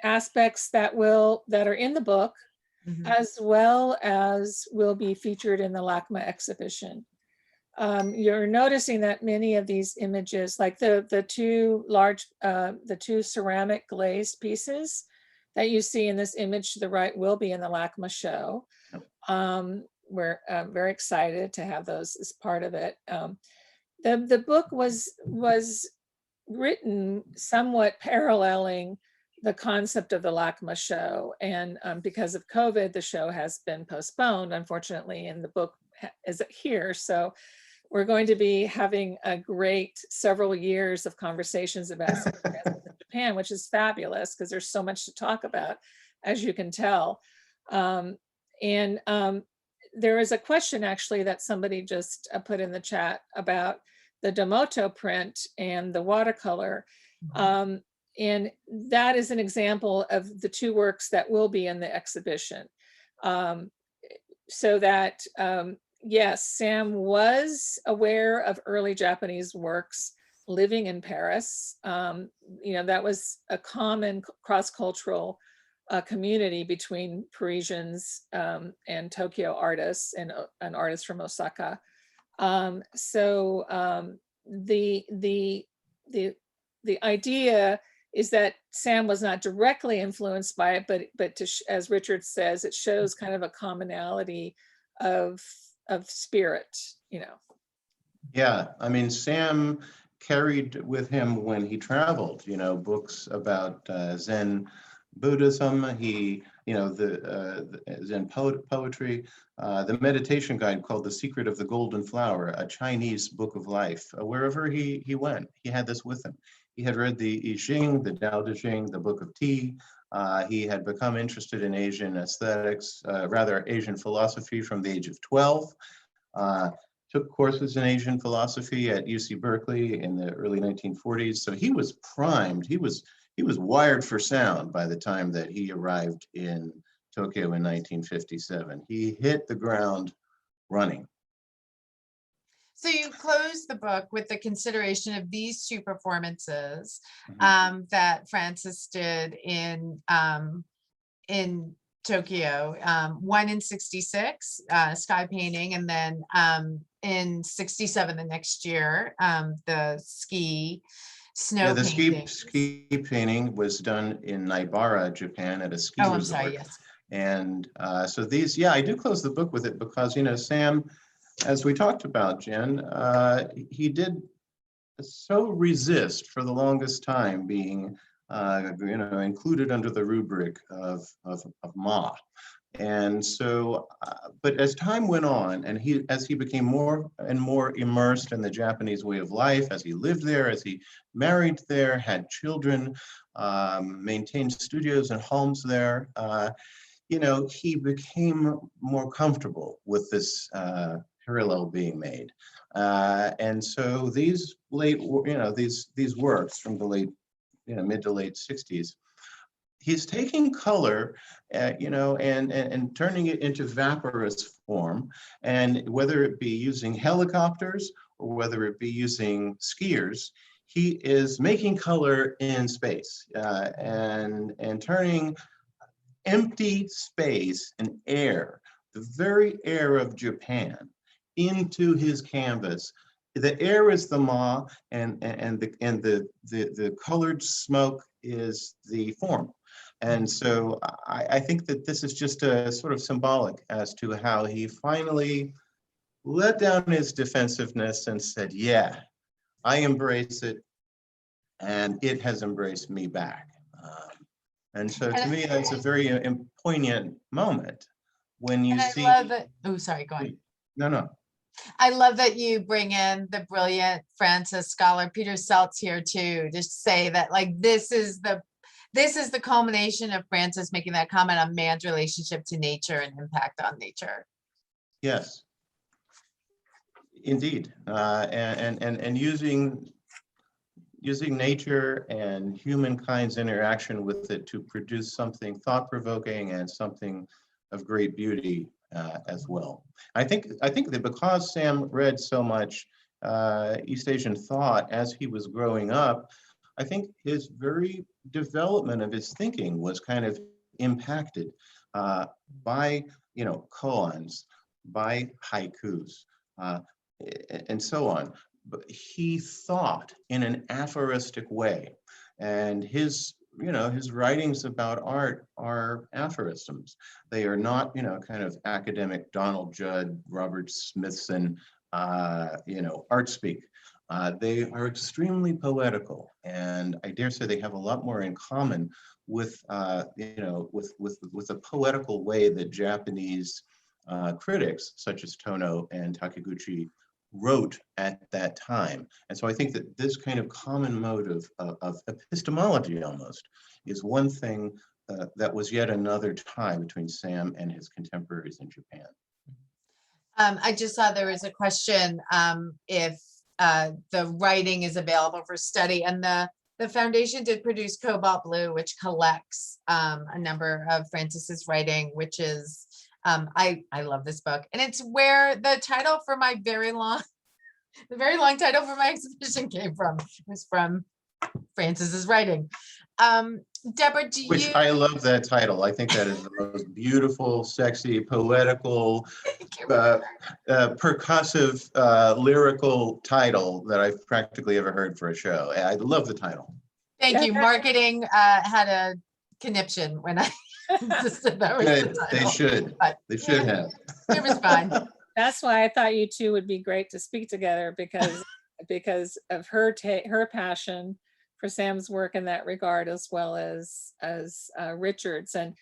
aspects that are in the book, as well as will be featured in the LACMA exhibition. You're noticing that many of these images, like the two ceramic glazed pieces that you see in this image to the right, will be in the LACMA show. We're very excited to have those as part of it. The book was written somewhat paralleling the concept of the LACMA show, and because of COVID, the show has been postponed, unfortunately, and the book is here. So we're going to be having a great several years of conversations about Japan, which is fabulous because there's so much to talk about, as you can tell. There is a question actually that somebody just put in the chat about the Domoto print and the watercolor. And that is an example of the two works that will be in the exhibition. So that, yes, Sam was aware of early Japanese works living in Paris. That was a common cross-cultural community between Parisians and Tokyo artists and artists from Osaka. The idea is that Sam was not directly influenced by it, but as Richard says, it shows kind of a commonality of spirit, Yeah, I mean, Sam carried with him when he traveled, books about Zen Buddhism, the Zen poetry, the meditation guide called The Secret of the Golden Flower, a Chinese book of life. Wherever he went, he had this with him. He had read the I Ching, the Tao Te Ching, the Book of Tea. He had become interested in Asian aesthetics, Asian philosophy from the age of 12. Took courses in Asian philosophy at UC Berkeley in the early 1940s. So he was primed. He was wired for sound by the time that he arrived in Tokyo in 1957. He hit the ground running. So you close the book with the consideration of these two performances that Francis did in Tokyo, one in 66, sky painting, and then in 67, the next year, the ski Snow the painting. ski painting was done in Naibara, Japan, at a ski Oh, I'm resort. sorry, yes. And so these, yeah, I do close the book with it because, you know, Sam, as we talked about, Jen, he did so resist for the longest time being, you know, included under the rubric of Ma. And so, but as time went on, and as he became more and more immersed in the Japanese way of life, as he lived there, as he married there, had children, maintained studios and homes there, you know, he became more comfortable with this parallel being made. And so these late, you know, these works from the late, you know, mid to late 60s, he's taking color, you know, and turning it into vaporous form. And whether it be using helicopters or whether it be using skiers, he is making color in space and turning empty space and air, the very air of Japan, into his canvas. The air is the Ma, and the colored smoke is the form. And so I think that this is just a sort of symbolic as to how he finally let down his defensiveness and said, yeah, I embrace it, and it has embraced me back. And so to me, that's a very poignant moment when you see. I love that. Oh, sorry, go on. No. I love that you bring in the brilliant Francis scholar Peter Seltz here too, to say that like this is the culmination of Francis making that comment on man's relationship to nature and impact on nature. Yes, indeed, and using nature and humankind's interaction with it to produce something thought-provoking and something of great beauty as well. I think that because Sam read so much East Asian thought as he was growing up, I think his very development of his thinking was kind of impacted by, you know, koans, by haikus, and so on. But he thought in an aphoristic way, and his, you know, his writings about art are aphorisms. They are not, you know, kind of academic Donald Judd, Robert Smithson, you know, art speak. They are extremely poetical, and I dare say they have a lot more in common with, you know, with the poetical way that Japanese critics such as Tono and Takiguchi wrote at that time. And so I think that this kind of common mode of epistemology almost is one thing that was yet another tie between Sam and his contemporaries in Japan. I just saw there was a question if the writing is available for study, and the foundation did produce Cobalt Blue, which collects a number of Francis's writing, which is I love this book, and it's where the title for my very long title for my exhibition came from. It was from Francis's writing. Debra, Which I love that title. I think that is the most beautiful, sexy, poetical, percussive, lyrical title that I've practically ever heard for a show. I love the title. Thank you. Marketing had a conniption when I insisted that was the title. They should. But, they should have. It was fine. That's why I thought you two would be great to speak together, because of her passion for Sam's work in that regard, as well as Richard's, and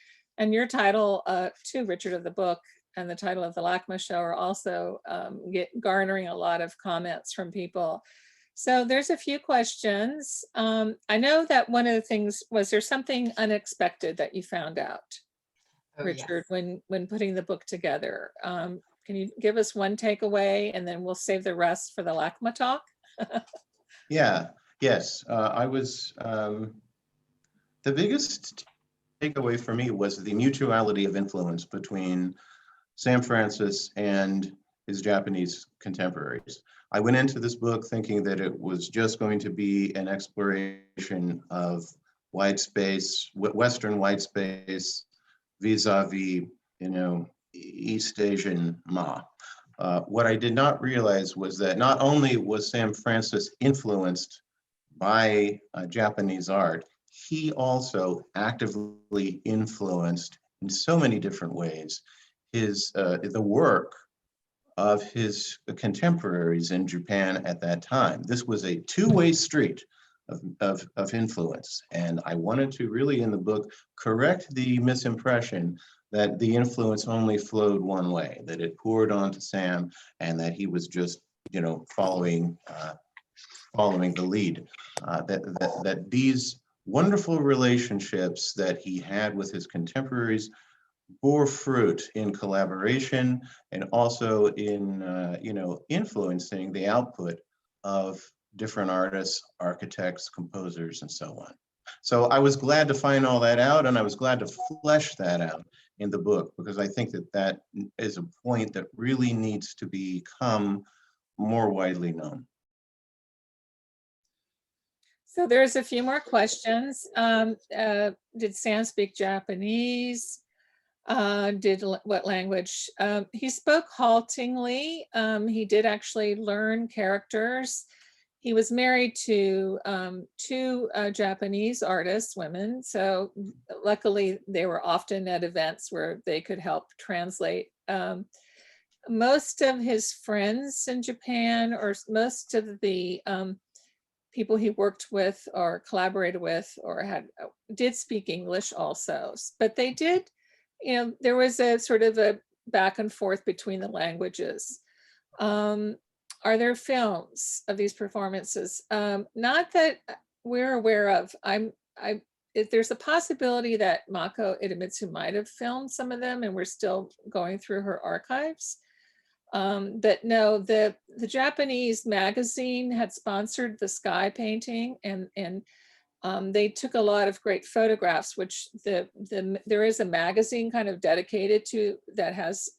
your title too, Richard, of the book, and the title of the LACMA show are also garnering a lot of comments from people. So there's a few questions. I know that one of the things was, there something unexpected that you found out, Richard, yes, when putting the book together. Can you give us one takeaway, and then we'll save the rest for the LACMA talk? Yes. I was, the biggest takeaway for me was the mutuality of influence between Sam Francis and his Japanese contemporaries. I went into this book thinking that it was just going to be an exploration of white space, Western white space, vis-a-vis, you know, East Asian Ma. What I did not realize was that not only was Sam Francis influenced by Japanese art, he also actively influenced in so many different ways the work of his contemporaries in Japan at that time. This was a two-way street of influence. And I wanted to really in the book correct the misimpression that the influence only flowed one way, that it poured onto Sam and that he was just, you know, following the lead. That these wonderful relationships that he had with his contemporaries bore fruit in collaboration and also in you know, influencing the output of different artists, architects, composers, and so on. So I was glad to find all that out, and I was glad to flesh that out in the book, because I think that that is a point that really needs to become more widely known. So there's a few more questions. Did Sam speak Japanese? What language? He spoke haltingly. He did actually learn characters. He was married to two Japanese artists, women. So luckily they were often at events where they could help translate. Most of his friends in Japan, or most of the people he worked with or collaborated with or did speak English also, but they did, you know, there was a sort of a back and forth between the languages. Are there films of these performances? Not that we're aware of. If there's a possibility that Mako Idemitsu might have filmed some of them, and we're still going through her archives. But no, the Japanese magazine had sponsored the sky painting, and they took a lot of great photographs, which there is a magazine kind of dedicated to that has,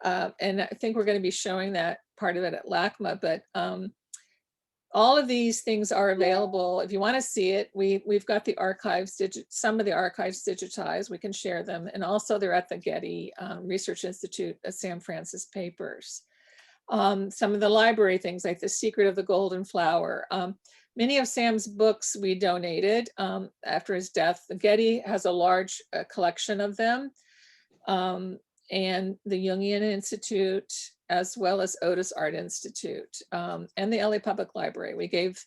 and I think we're going to be showing that part of it at LACMA, but all of these things are available. If you want to see it, we've got the archives, some of the archives digitized, we can share them. And also they're at the Getty Research Institute at Sam Francis Papers. Some of the library things like The Secret of the Golden Flower. Many of Sam's books we donated after his death. The Getty has a large collection of them. And the Jungian Institute, as well as Otis Art Institute, and the LA Public Library. We gave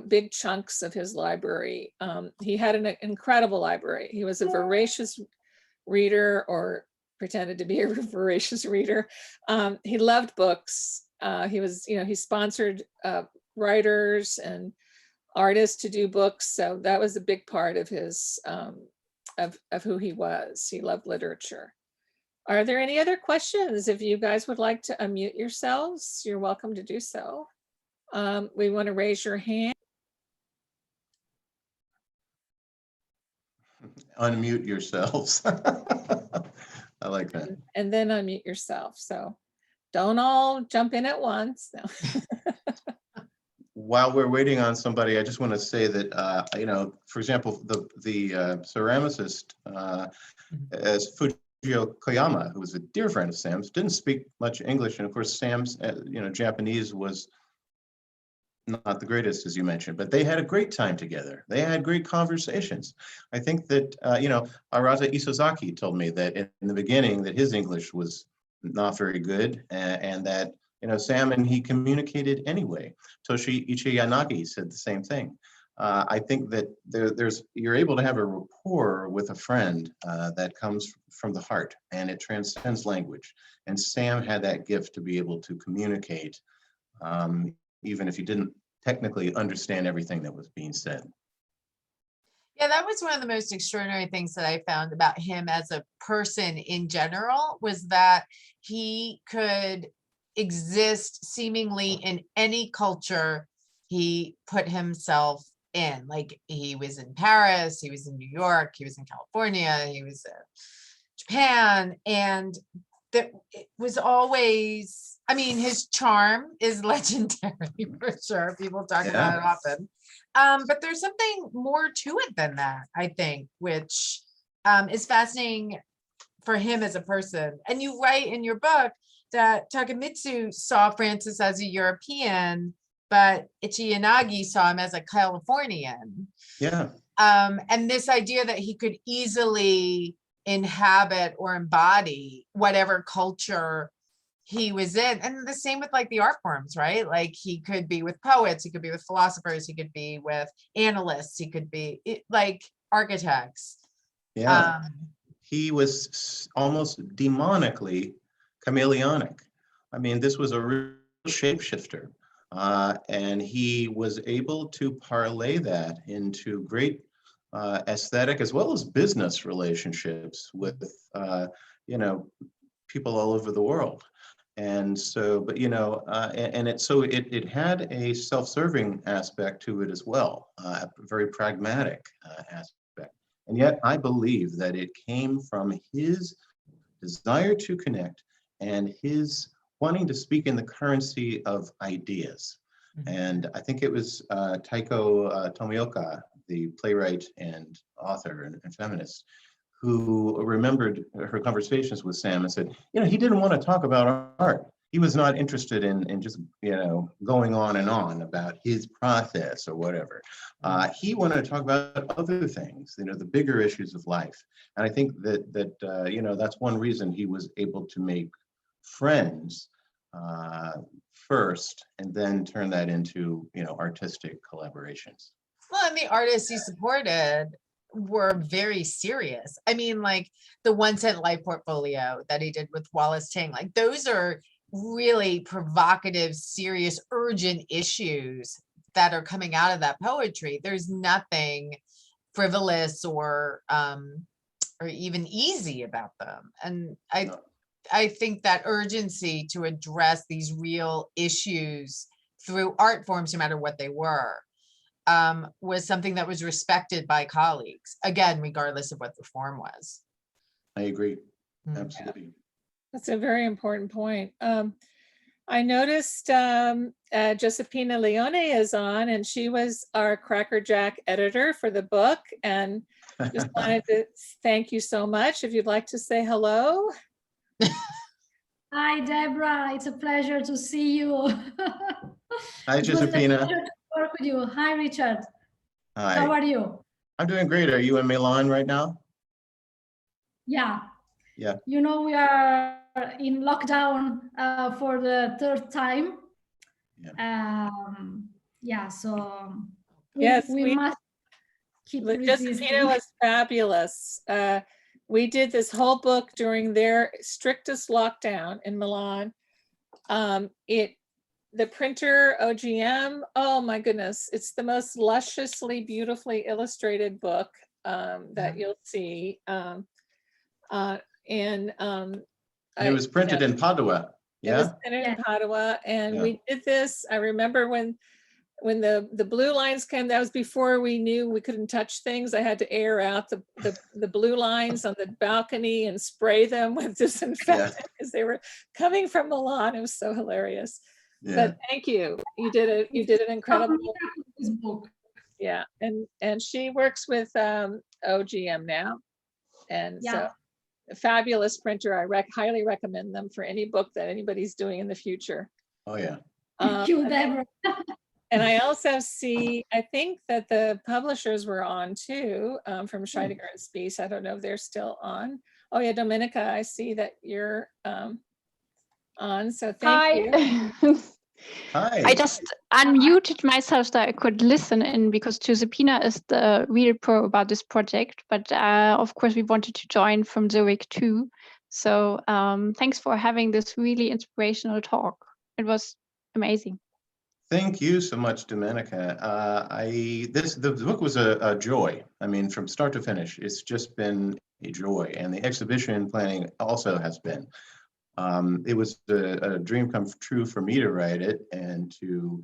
big chunks of his library. He had an incredible library. He was a voracious reader, or pretended to be a voracious reader. He loved books. He was, you know, he sponsored writers and artists to do books. So that was a big part of his, of who he was. He loved literature. Are there any other questions? If you guys would like to unmute yourselves, you're welcome to do so. We want to raise your hand. Unmute yourselves. I like that. And then unmute yourself. So don't all jump in at once. No. While we're waiting on somebody, I just want to say that, you know, for example, the ceramicist as Fujio Koyama, who was a dear friend of Sam's, didn't speak much English. And of course, Sam's, you know, Japanese was not the greatest, as you mentioned, but they had a great time together. They had great conversations. I think that, you know, Arata Isozaki told me that in the beginning that his English was not very good, and that, you know, Sam and he communicated anyway. Toshi Ichiyanagi said the same thing. I think that you're able to have a rapport with a friend that comes from the heart, and it transcends language. And Sam had that gift to be able to communicate, even if you didn't technically understand everything that was being said. Yeah, that was one of the most extraordinary things that I found about him as a person in general, was that he could exist seemingly in any culture he put himself in. Like, he was in Paris, he was in New York, he was in California, he was in Japan, and that it was always, I mean, his charm is legendary for sure. People talk about it often. But there's something more to it than that, I think, which is fascinating for him as a person. And you write in your book that Takemitsu saw Francis as a European but Ichiyanagi saw him as a Californian. Yeah. And this idea that he could easily inhabit or embody whatever culture he was in. And the same with like the art forms, right? Like he could be with poets, he could be with philosophers, he could be with analysts, he could be like architects. Yeah. He was almost demonically chameleonic. I mean, this was a real shapeshifter. And he was able to parlay that into great aesthetic as well as business relationships with, people all over the world. And so, but it had a self-serving aspect to it as well, a very pragmatic aspect. And yet I believe that it came from his desire to connect and his wanting to speak in the currency of ideas. Mm-hmm. And I think it was Taiko Tomioka, the playwright and author and feminist, who remembered her conversations with Sam and said, he didn't want to talk about art. He was not interested in just, going on and on about his process or whatever. He wanted to talk about other things, the bigger issues of life. And I think that that's one reason he was able to make friends first and then turn that into, artistic collaborations. Well, and the artists he supported were very serious. I mean, like the 1 Cent Life portfolio that he did with Wallace Ting, like those are really provocative, serious, urgent issues that are coming out of that poetry. There's nothing frivolous or even easy about them. And I think that urgency to address these real issues through art forms, no matter what they were, was something that was respected by colleagues, again, regardless of what the form was. I agree. Absolutely. That's a very important point. I noticed Josepina Leone is on, and she was our Cracker Jack editor for the book, and just wanted to thank you so much. If you'd like to say hello. Hi, Debra. It's a pleasure to see you. Hi, Josepina. Work with you. Hi, Richard. Hi. How are you? I'm doing great. Are you in Milan right now? Yeah. Yeah. We are in lockdown for the 3rd time. Yeah. So yes, we must keep resisting. Josepina was fabulous. We did this whole book during their strictest lockdown in Milan. The printer OGM, oh my goodness, it's the most lusciously, beautifully illustrated book that you'll see. It was printed in Padua. Yeah. It was printed in Padua, and we did this. I remember when the blue lines came, that was before we knew we couldn't touch things. I had to air out the blue lines on the balcony and spray them with disinfectant because they were coming from Milan. It was so hilarious. Yeah. But thank you. You did an incredible book. Yeah, and she works with OGM now, and so a fabulous printer. I highly recommend them for any book that anybody's doing in the future. Oh yeah. Thank you, Debra. And I also see, I think that the publishers were on too, from Scheidegger Spiess. I don't know if they're still on. Oh yeah, Dominica, I see that you're on, so thank you. Hi. I just unmuted myself so I could listen in because Josepina is the real pro about this project, but of course we wanted to join from Zurich too. So thanks for having this really inspirational talk. It was amazing. Thank you so much, Domenica. The book was a joy. I mean, from start to finish, it's just been a joy, and the exhibition planning also has been. It was a dream come true for me to write it, and to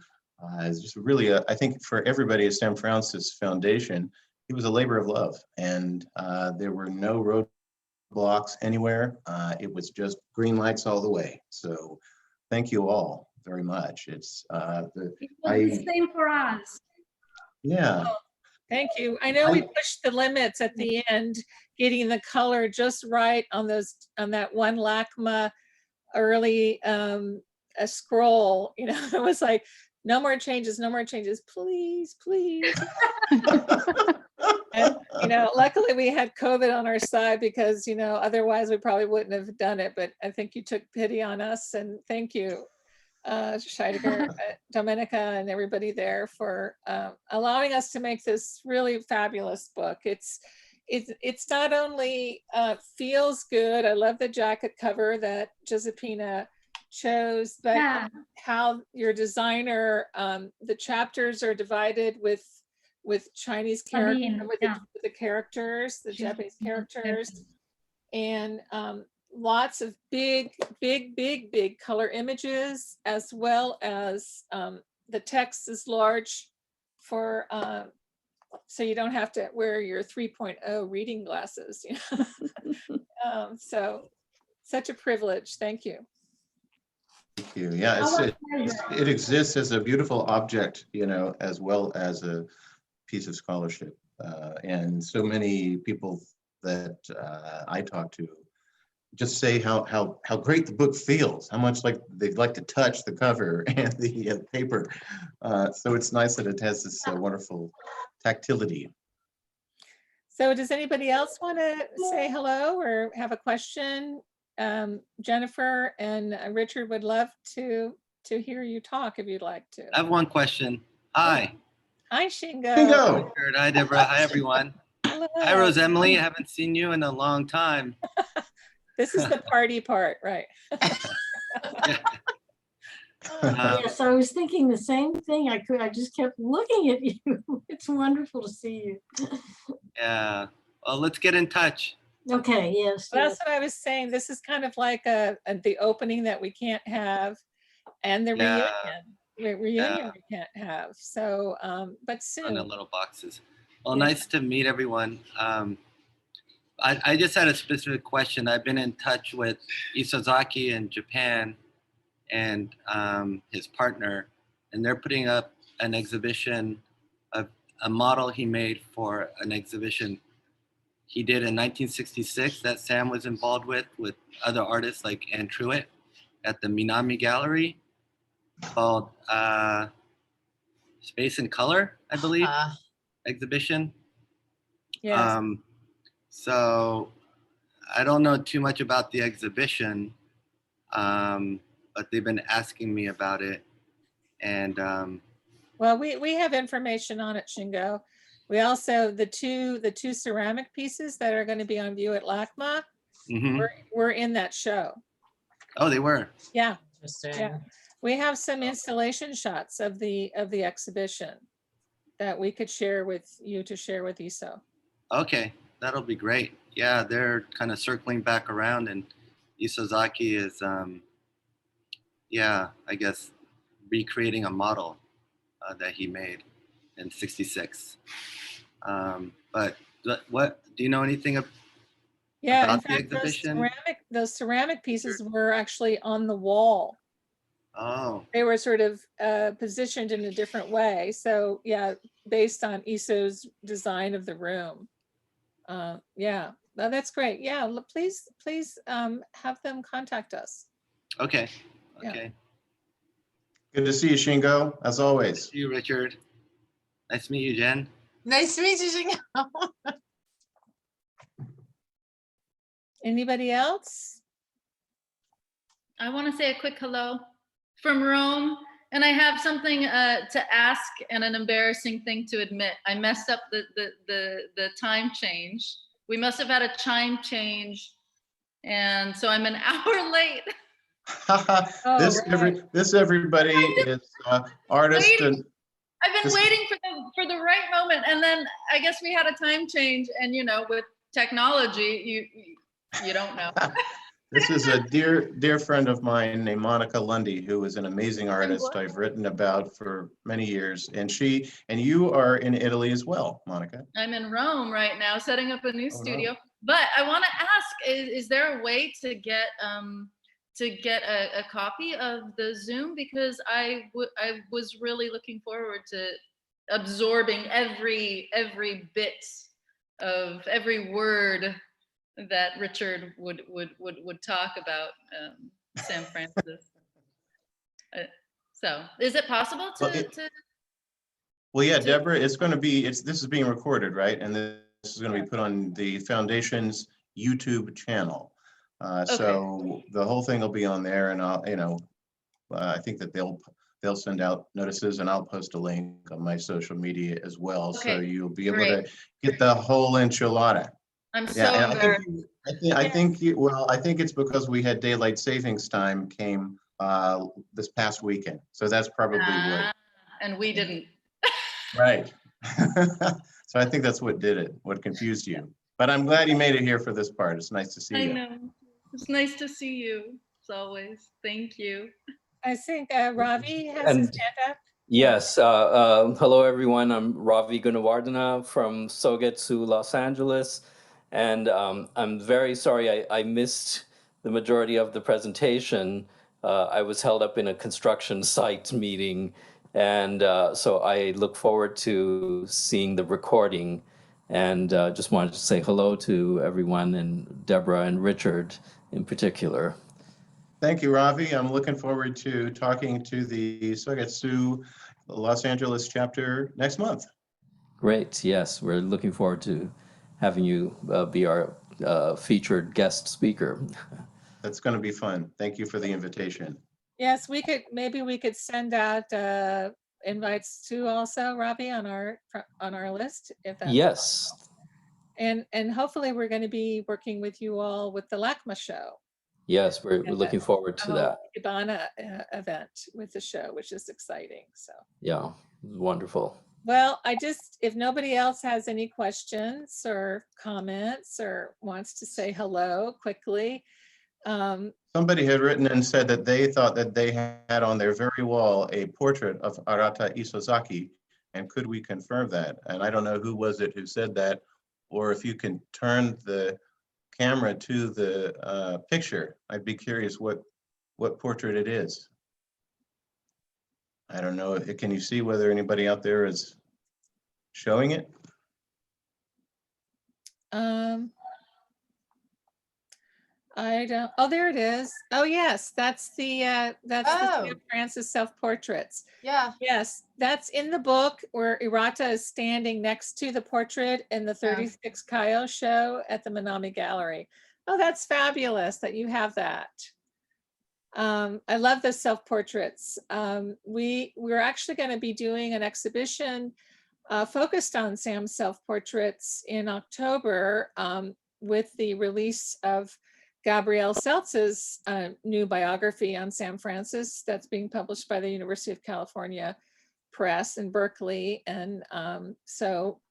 it's just really, I think for everybody at Sam Francis Foundation, it was a labor of love, and there were no roadblocks anywhere. It was just green lights all the way. So thank you all very much. It was the same for us. Yeah. Oh, thank you. I know we pushed the limits at the end, getting the color just right on that one LACMA early a scroll. It was like no more changes, no more changes, please, please. And, you know, luckily we had COVID on our side because, you know, otherwise we probably wouldn't have done it. But I think you took pity on us, and thank you, Scheidegger, Domenica, and everybody there for allowing us to make this really fabulous book. It's not only feels good. I love the jacket cover that Giuseppina chose, but Yeah. how your designer, the chapters are divided with Chinese characters, Sabine, with yeah. the characters, the She's Japanese the characters, and lots of big color images, as well as the text is large for so you don't have to wear your 3.0 reading glasses. You know? So such a privilege. Thank you. Thank you. Yeah, it exists as a beautiful object, you know, as well as a piece of scholarship. And so many people that I talk to just say how great the book feels, how much like they'd like to touch the cover and the paper. So it's nice that it has this wonderful tactility. So does anybody else want to say hello or have a question? Jennifer and Richard would love to hear you talk if you'd like to. I have one question. Hi. Hi, Shingo. Bingo! Hi, Deborah. Hi, everyone. Hello. Hi, Rose Emily. I haven't seen you in a long time. This is the party part, right? Yes, I was thinking the same thing. I just kept looking at you. It's wonderful to see you. Yeah. Well, let's get in touch. Okay, yes. Well, that's yes. what I was saying. This is kind of like the opening that we can't have, and the Yeah. reunion we can't have. So, but On the soon. little boxes. Well, Yeah. nice to meet everyone. I just had a specific question. I've been in touch with Isozaki in Japan and his partner, and they're putting up an exhibition of a model he made for an exhibition he did in 1966 that Sam was involved with other artists like Ann Truitt at the Minami Gallery, called Space in Color, I believe, exhibition. Yes. So I don't know too much about the exhibition, but they've been asking me about it. And Well, we have information on it, Shingo. We also, the two ceramic pieces that are going to be on view at LACMA, we're in that show. Oh, they were. Yeah. Interesting. Yeah. We have some installation shots of the exhibition that we could share with you to share with Iso. Okay, that'll be great. Yeah, they're kind of circling back around, and Isozaki is, yeah, I guess recreating a model that he made in '66. But what do you know anything about In the fact, exhibition? those ceramic pieces were actually on the wall. Oh, They were sort of positioned in a different way. So yeah, based on Iso's design of the room. Yeah, no, that's great. Yeah, please have them contact us. okay. Yeah. Okay. Good to see you, Shingo, as always. See you, Richard. Nice to meet you, Jen. Nice to meet you, Shingo. Anybody else? I want to say a quick hello from Rome, and I have something to ask and an embarrassing thing to admit. I messed up the time change. We must have had a time change, and so I'm an hour late. This everybody is artist and I've been waiting for the right moment, and then I guess we had a time change, and you know, with technology, you don't know. this is a dear friend of mine named Monica Lundy, who is an amazing artist I've written about for many years, and you are in Italy as well, Monica. I'm in Rome right now, setting up a new studio. No. But I want to ask: is there a way to get a copy of the Zoom, because I was really looking forward to absorbing every bit of every word that Richard would talk about Sam Francis. So is it possible Well, to Well, yeah, Deborah, it's going to be, this is being recorded, right? And this is going to be put on the foundation's YouTube channel. So the whole thing will be on there, and I think that they'll send out notices, and I'll post a link on my social media as well. So Okay, you'll be able great. to get the whole enchilada. I'm so Yeah, and embarrassed. I think it's because we had daylight savings time came this past weekend. So that's probably what. And we didn't. Right. So I think that's what did it, what confused you. But I'm glad you made it here for this part. It's nice to see I you. know. It's nice to see you, as always. Thank you. I think Ravi has his hand up. Yes. Hello, everyone. I'm Ravi Gunawardena from Sogetsu, Los Angeles. And I'm very sorry I missed the majority of the presentation. I was held up in a construction site meeting. And so I look forward to seeing the recording, and just wanted to say hello to everyone, and Deborah and Richard in particular. Thank you, Ravi. I'm looking forward to talking to the Sogetsu Los Angeles chapter next month. Great. Yes, we're looking forward to having you be our featured guest speaker. That's going to be fun. Thank you for the invitation. Yes, maybe we could send out invites too also, Ravi, on our list, if that's Yes. possible. And hopefully we're going to be working with you all with the LACMA show. Yes, we're looking forward to that. Ikebana event with the show, which is exciting. So yeah, wonderful. Well, if nobody else has any questions or comments or wants to say hello quickly. Somebody had written and said that they thought that they had on their very wall a portrait of Arata Isozaki, and could we confirm that? And I don't know who was it who said that, or if you can turn the camera to the picture. I'd be curious what portrait it is. I don't know. Can you see whether anybody out there is showing it? I don't. Oh, there it is. Oh, yes, that's the Sam Francis self-portraits. Yeah. Yes, that's in the book where Irata is standing next to the portrait in the 36 Kaio show at the Minami Gallery. Oh, that's fabulous that you have that. I love the self-portraits. We're actually going to be doing an exhibition focused on Sam's self-portraits in October with the release of Gabrielle Seltz's new biography on Sam Francis that's being published by the University of California Press in Berkeley. And so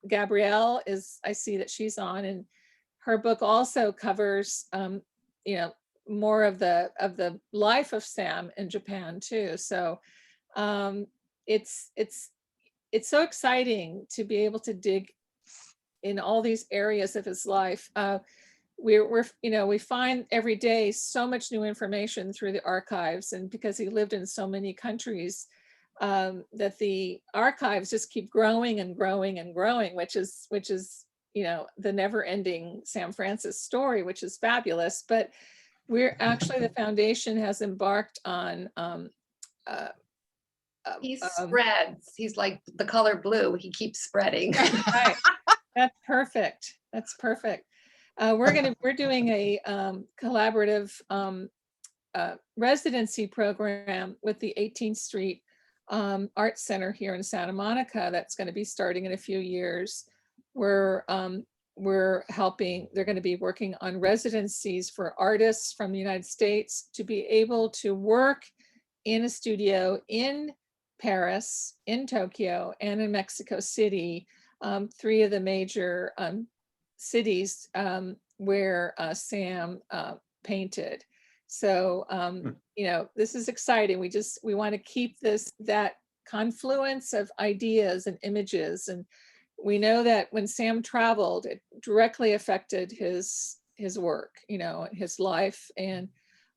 Gabrielle I see that she's on, and her book also covers, more of the life of Sam in Japan too. So it's so exciting to be able to dig in all these areas of his life. We find every day so much new information through the archives, and because he lived in so many countries, that the archives just keep growing and growing and growing, which is the never-ending Sam Francis story, which is fabulous. But we're actually, the foundation has embarked on he spreads. He's like the color blue. He keeps spreading. Right. That's perfect. That's perfect. We're doing a collaborative residency program with the 18th Street Art Center here in Santa Monica. That's going to be starting in a few years. We're helping. They're going to be working on residencies for artists from the United States to be able to work in a studio in Paris, in Tokyo, and in Mexico City, 3 of the major cities where Sam painted. So, this is exciting. We want to keep that confluence of ideas and images. And we know that when Sam traveled, it directly affected his work, his life, and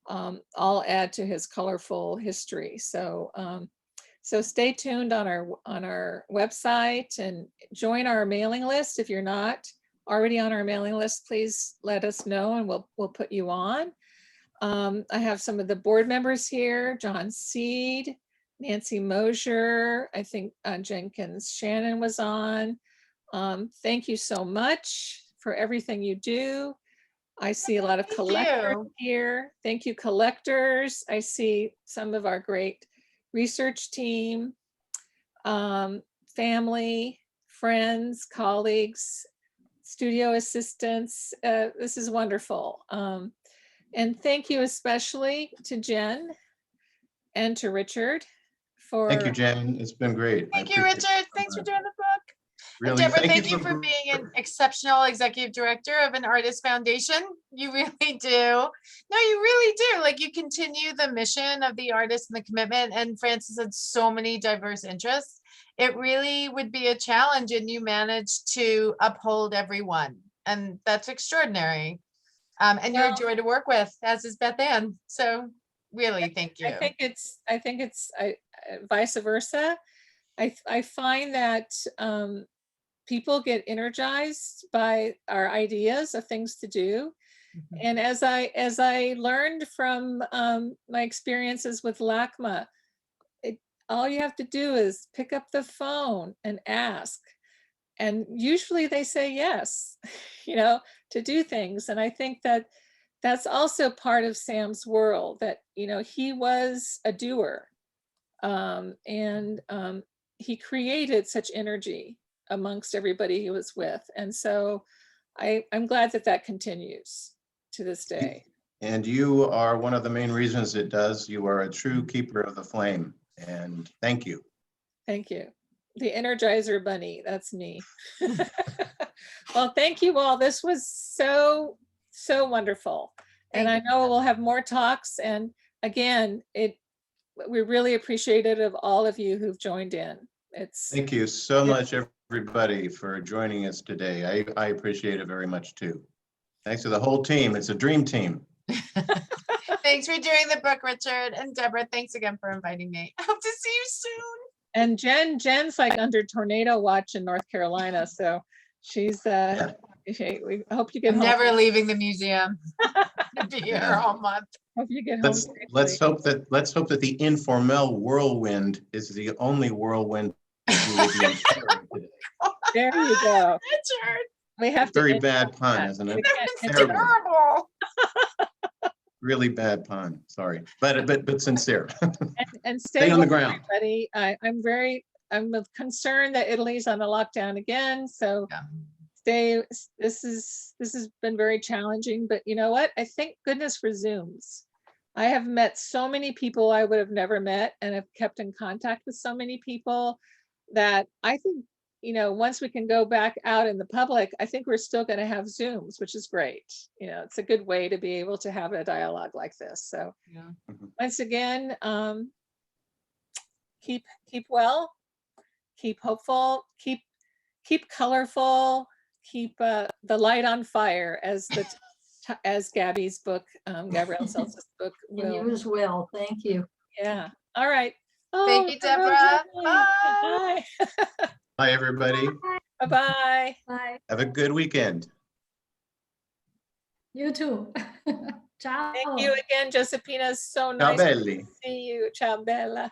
all add to his colorful history. So, so stay tuned on our website and join our mailing list. If you're not already on our mailing list, please let us know and we'll put you on. I have some of the board members here: John Seed, Nancy Mosier, I think Jenkins Shannon was on. Thank you so much for everything you do. I see a lot of collectors here. Thank you, collectors. I see some of our great research team, family, friends, colleagues, studio assistants. This is wonderful. And thank you especially to Jen and to Richard for. Thank you, Jen. It's been great. Thank you, Richard. Thanks for doing the book. And Really, Debra, thank you for being an exceptional executive director of an artist foundation. You really do. No, you really do. Like, you continue the mission of the artist and the commitment. And Francis had so many diverse interests. It really would be a challenge, and you managed to uphold everyone. And that's extraordinary. And you're a joy to work with, as is Beth Ann. So really, thank you. I think it's vice versa. I find that people get energized by our ideas of things to do. And as I learned from my experiences with LACMA, all you have to do is pick up the phone and ask. And usually they say yes, to do things. And I think that that's also part of Sam's world, that, he was a doer, and he created such energy amongst everybody he was with. And so I'm glad that continues to this day. And you are one of the main reasons it does. You are a true keeper of the flame. And thank you. Thank you. The Energizer Bunny, that's me. Well, thank you all. This was so wonderful. And I know we'll have more talks. And again, we're really appreciative of all of you who've joined in. Thank you so much, everybody, for joining us today. I appreciate it very much too. Thanks to the whole team. It's a dream team. Thanks for doing the book, Richard. And Debra, thanks again for inviting me. I hope to see you soon. And Jen's like under tornado watch in North Carolina. So she's, we hope you get I'm home. never leaving the museum. I'll be here all month. Hope you get home. Let's hope that the informal whirlwind is the only whirlwind we will be encountering today. There you go. Richard. We have Very bad pun, isn't it? It's terrible. Really bad pun. Sorry, but sincere. And stay on the well, ground. Everybody. I'm concerned that Italy's on a lockdown again. So this has been very challenging, but you know what? I thank goodness for Zooms. I have met so many people I would have never met, and have kept in contact with so many people that I think, once we can go back out in the public, I think we're still going to have Zooms, which is great. It's a good way to be able to have a dialogue like this. So once again, keep well, keep hopeful, keep colorful, keep the light on fire, as Gabby's book, Gabrielle Seltz's book will. And you as well. Thank you. Yeah. All right. Thank you, Debra. Bye. Bye, everybody. Bye-bye. Bye. Have a good weekend. You too. Ciao. Thank you again, Josephina. It's so Ciao, nice belli. to see you. Ciao, Bella.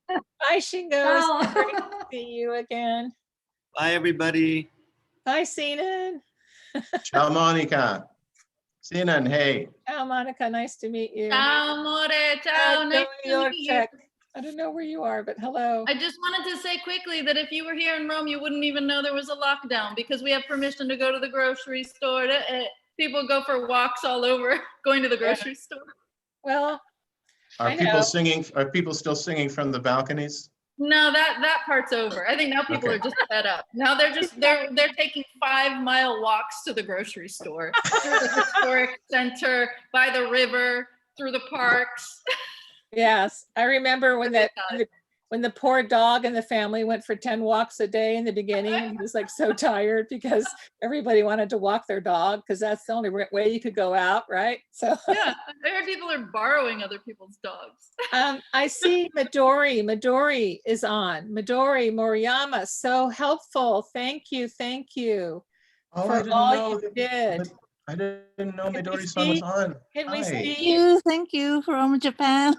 Bye, Shingo. It's great to see you again. Bye, everybody. Bye, Sinan. Ciao, Monica. Sinan, hey. Ciao, Monica. Nice to meet you. Ciao, amore. Ciao. Nice to meet you. I don't know where you are, but hello. I just wanted to say quickly that if you were here in Rome, you wouldn't even know there was a lockdown, because we have permission to go to the grocery store. People go for walks all over going to the grocery store. Well, Are people still singing from the balconies? No, that part's over. I think now people are just fed up. Now they're taking 5-mile walks to the grocery store, through the historic center, by the river, through the parks. Yes, I remember when the poor dog and the family went for 10 walks a day in the beginning. He was like so tired because everybody wanted to walk their dog, because that's the only way you could go out, right? So yeah, I heard people are borrowing other people's dogs. I see Midori is on. Midori Moriyama, so helpful. Thank you for all you did. I didn't know Midori-san was on. Can we see? Thank you from Japan.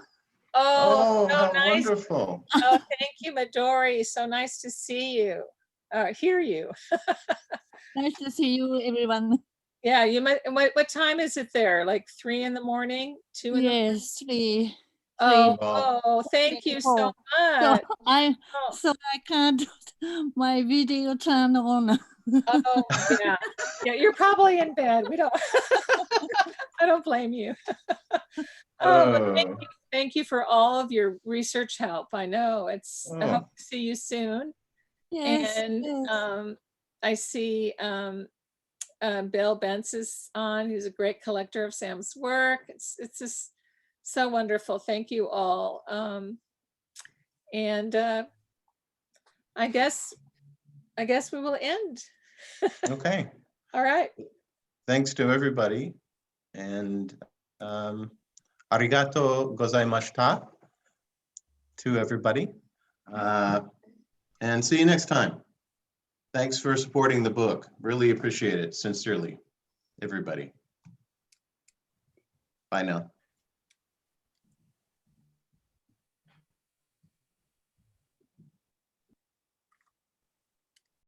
Oh, Oh, so how nice. wonderful. Oh, thank you, Midori. So nice to see you, hear you. Nice to see you, everyone. Yeah, you might. What time is it there? Like 3 in the morning, 2 in the morning? Yes, three. Oh, Wow. oh, thank you so So much. I Oh, so I can't my video turn on. oh, yeah. Yeah, you're probably in bed. We don't, I don't blame you. Oh, but Oh, thank you for all of your research help. I know I hope oh, to see you soon. Yes, And yes. I see Bill Bentz is on. He's a great collector of Sam's work. It's just so wonderful. Thank you all. And I guess we will end. okay. All right. Thanks to everybody. And arigato gozaimashita to everybody. And see you next time. Thanks for supporting the book. Really appreciate it, sincerely, everybody. Bye now.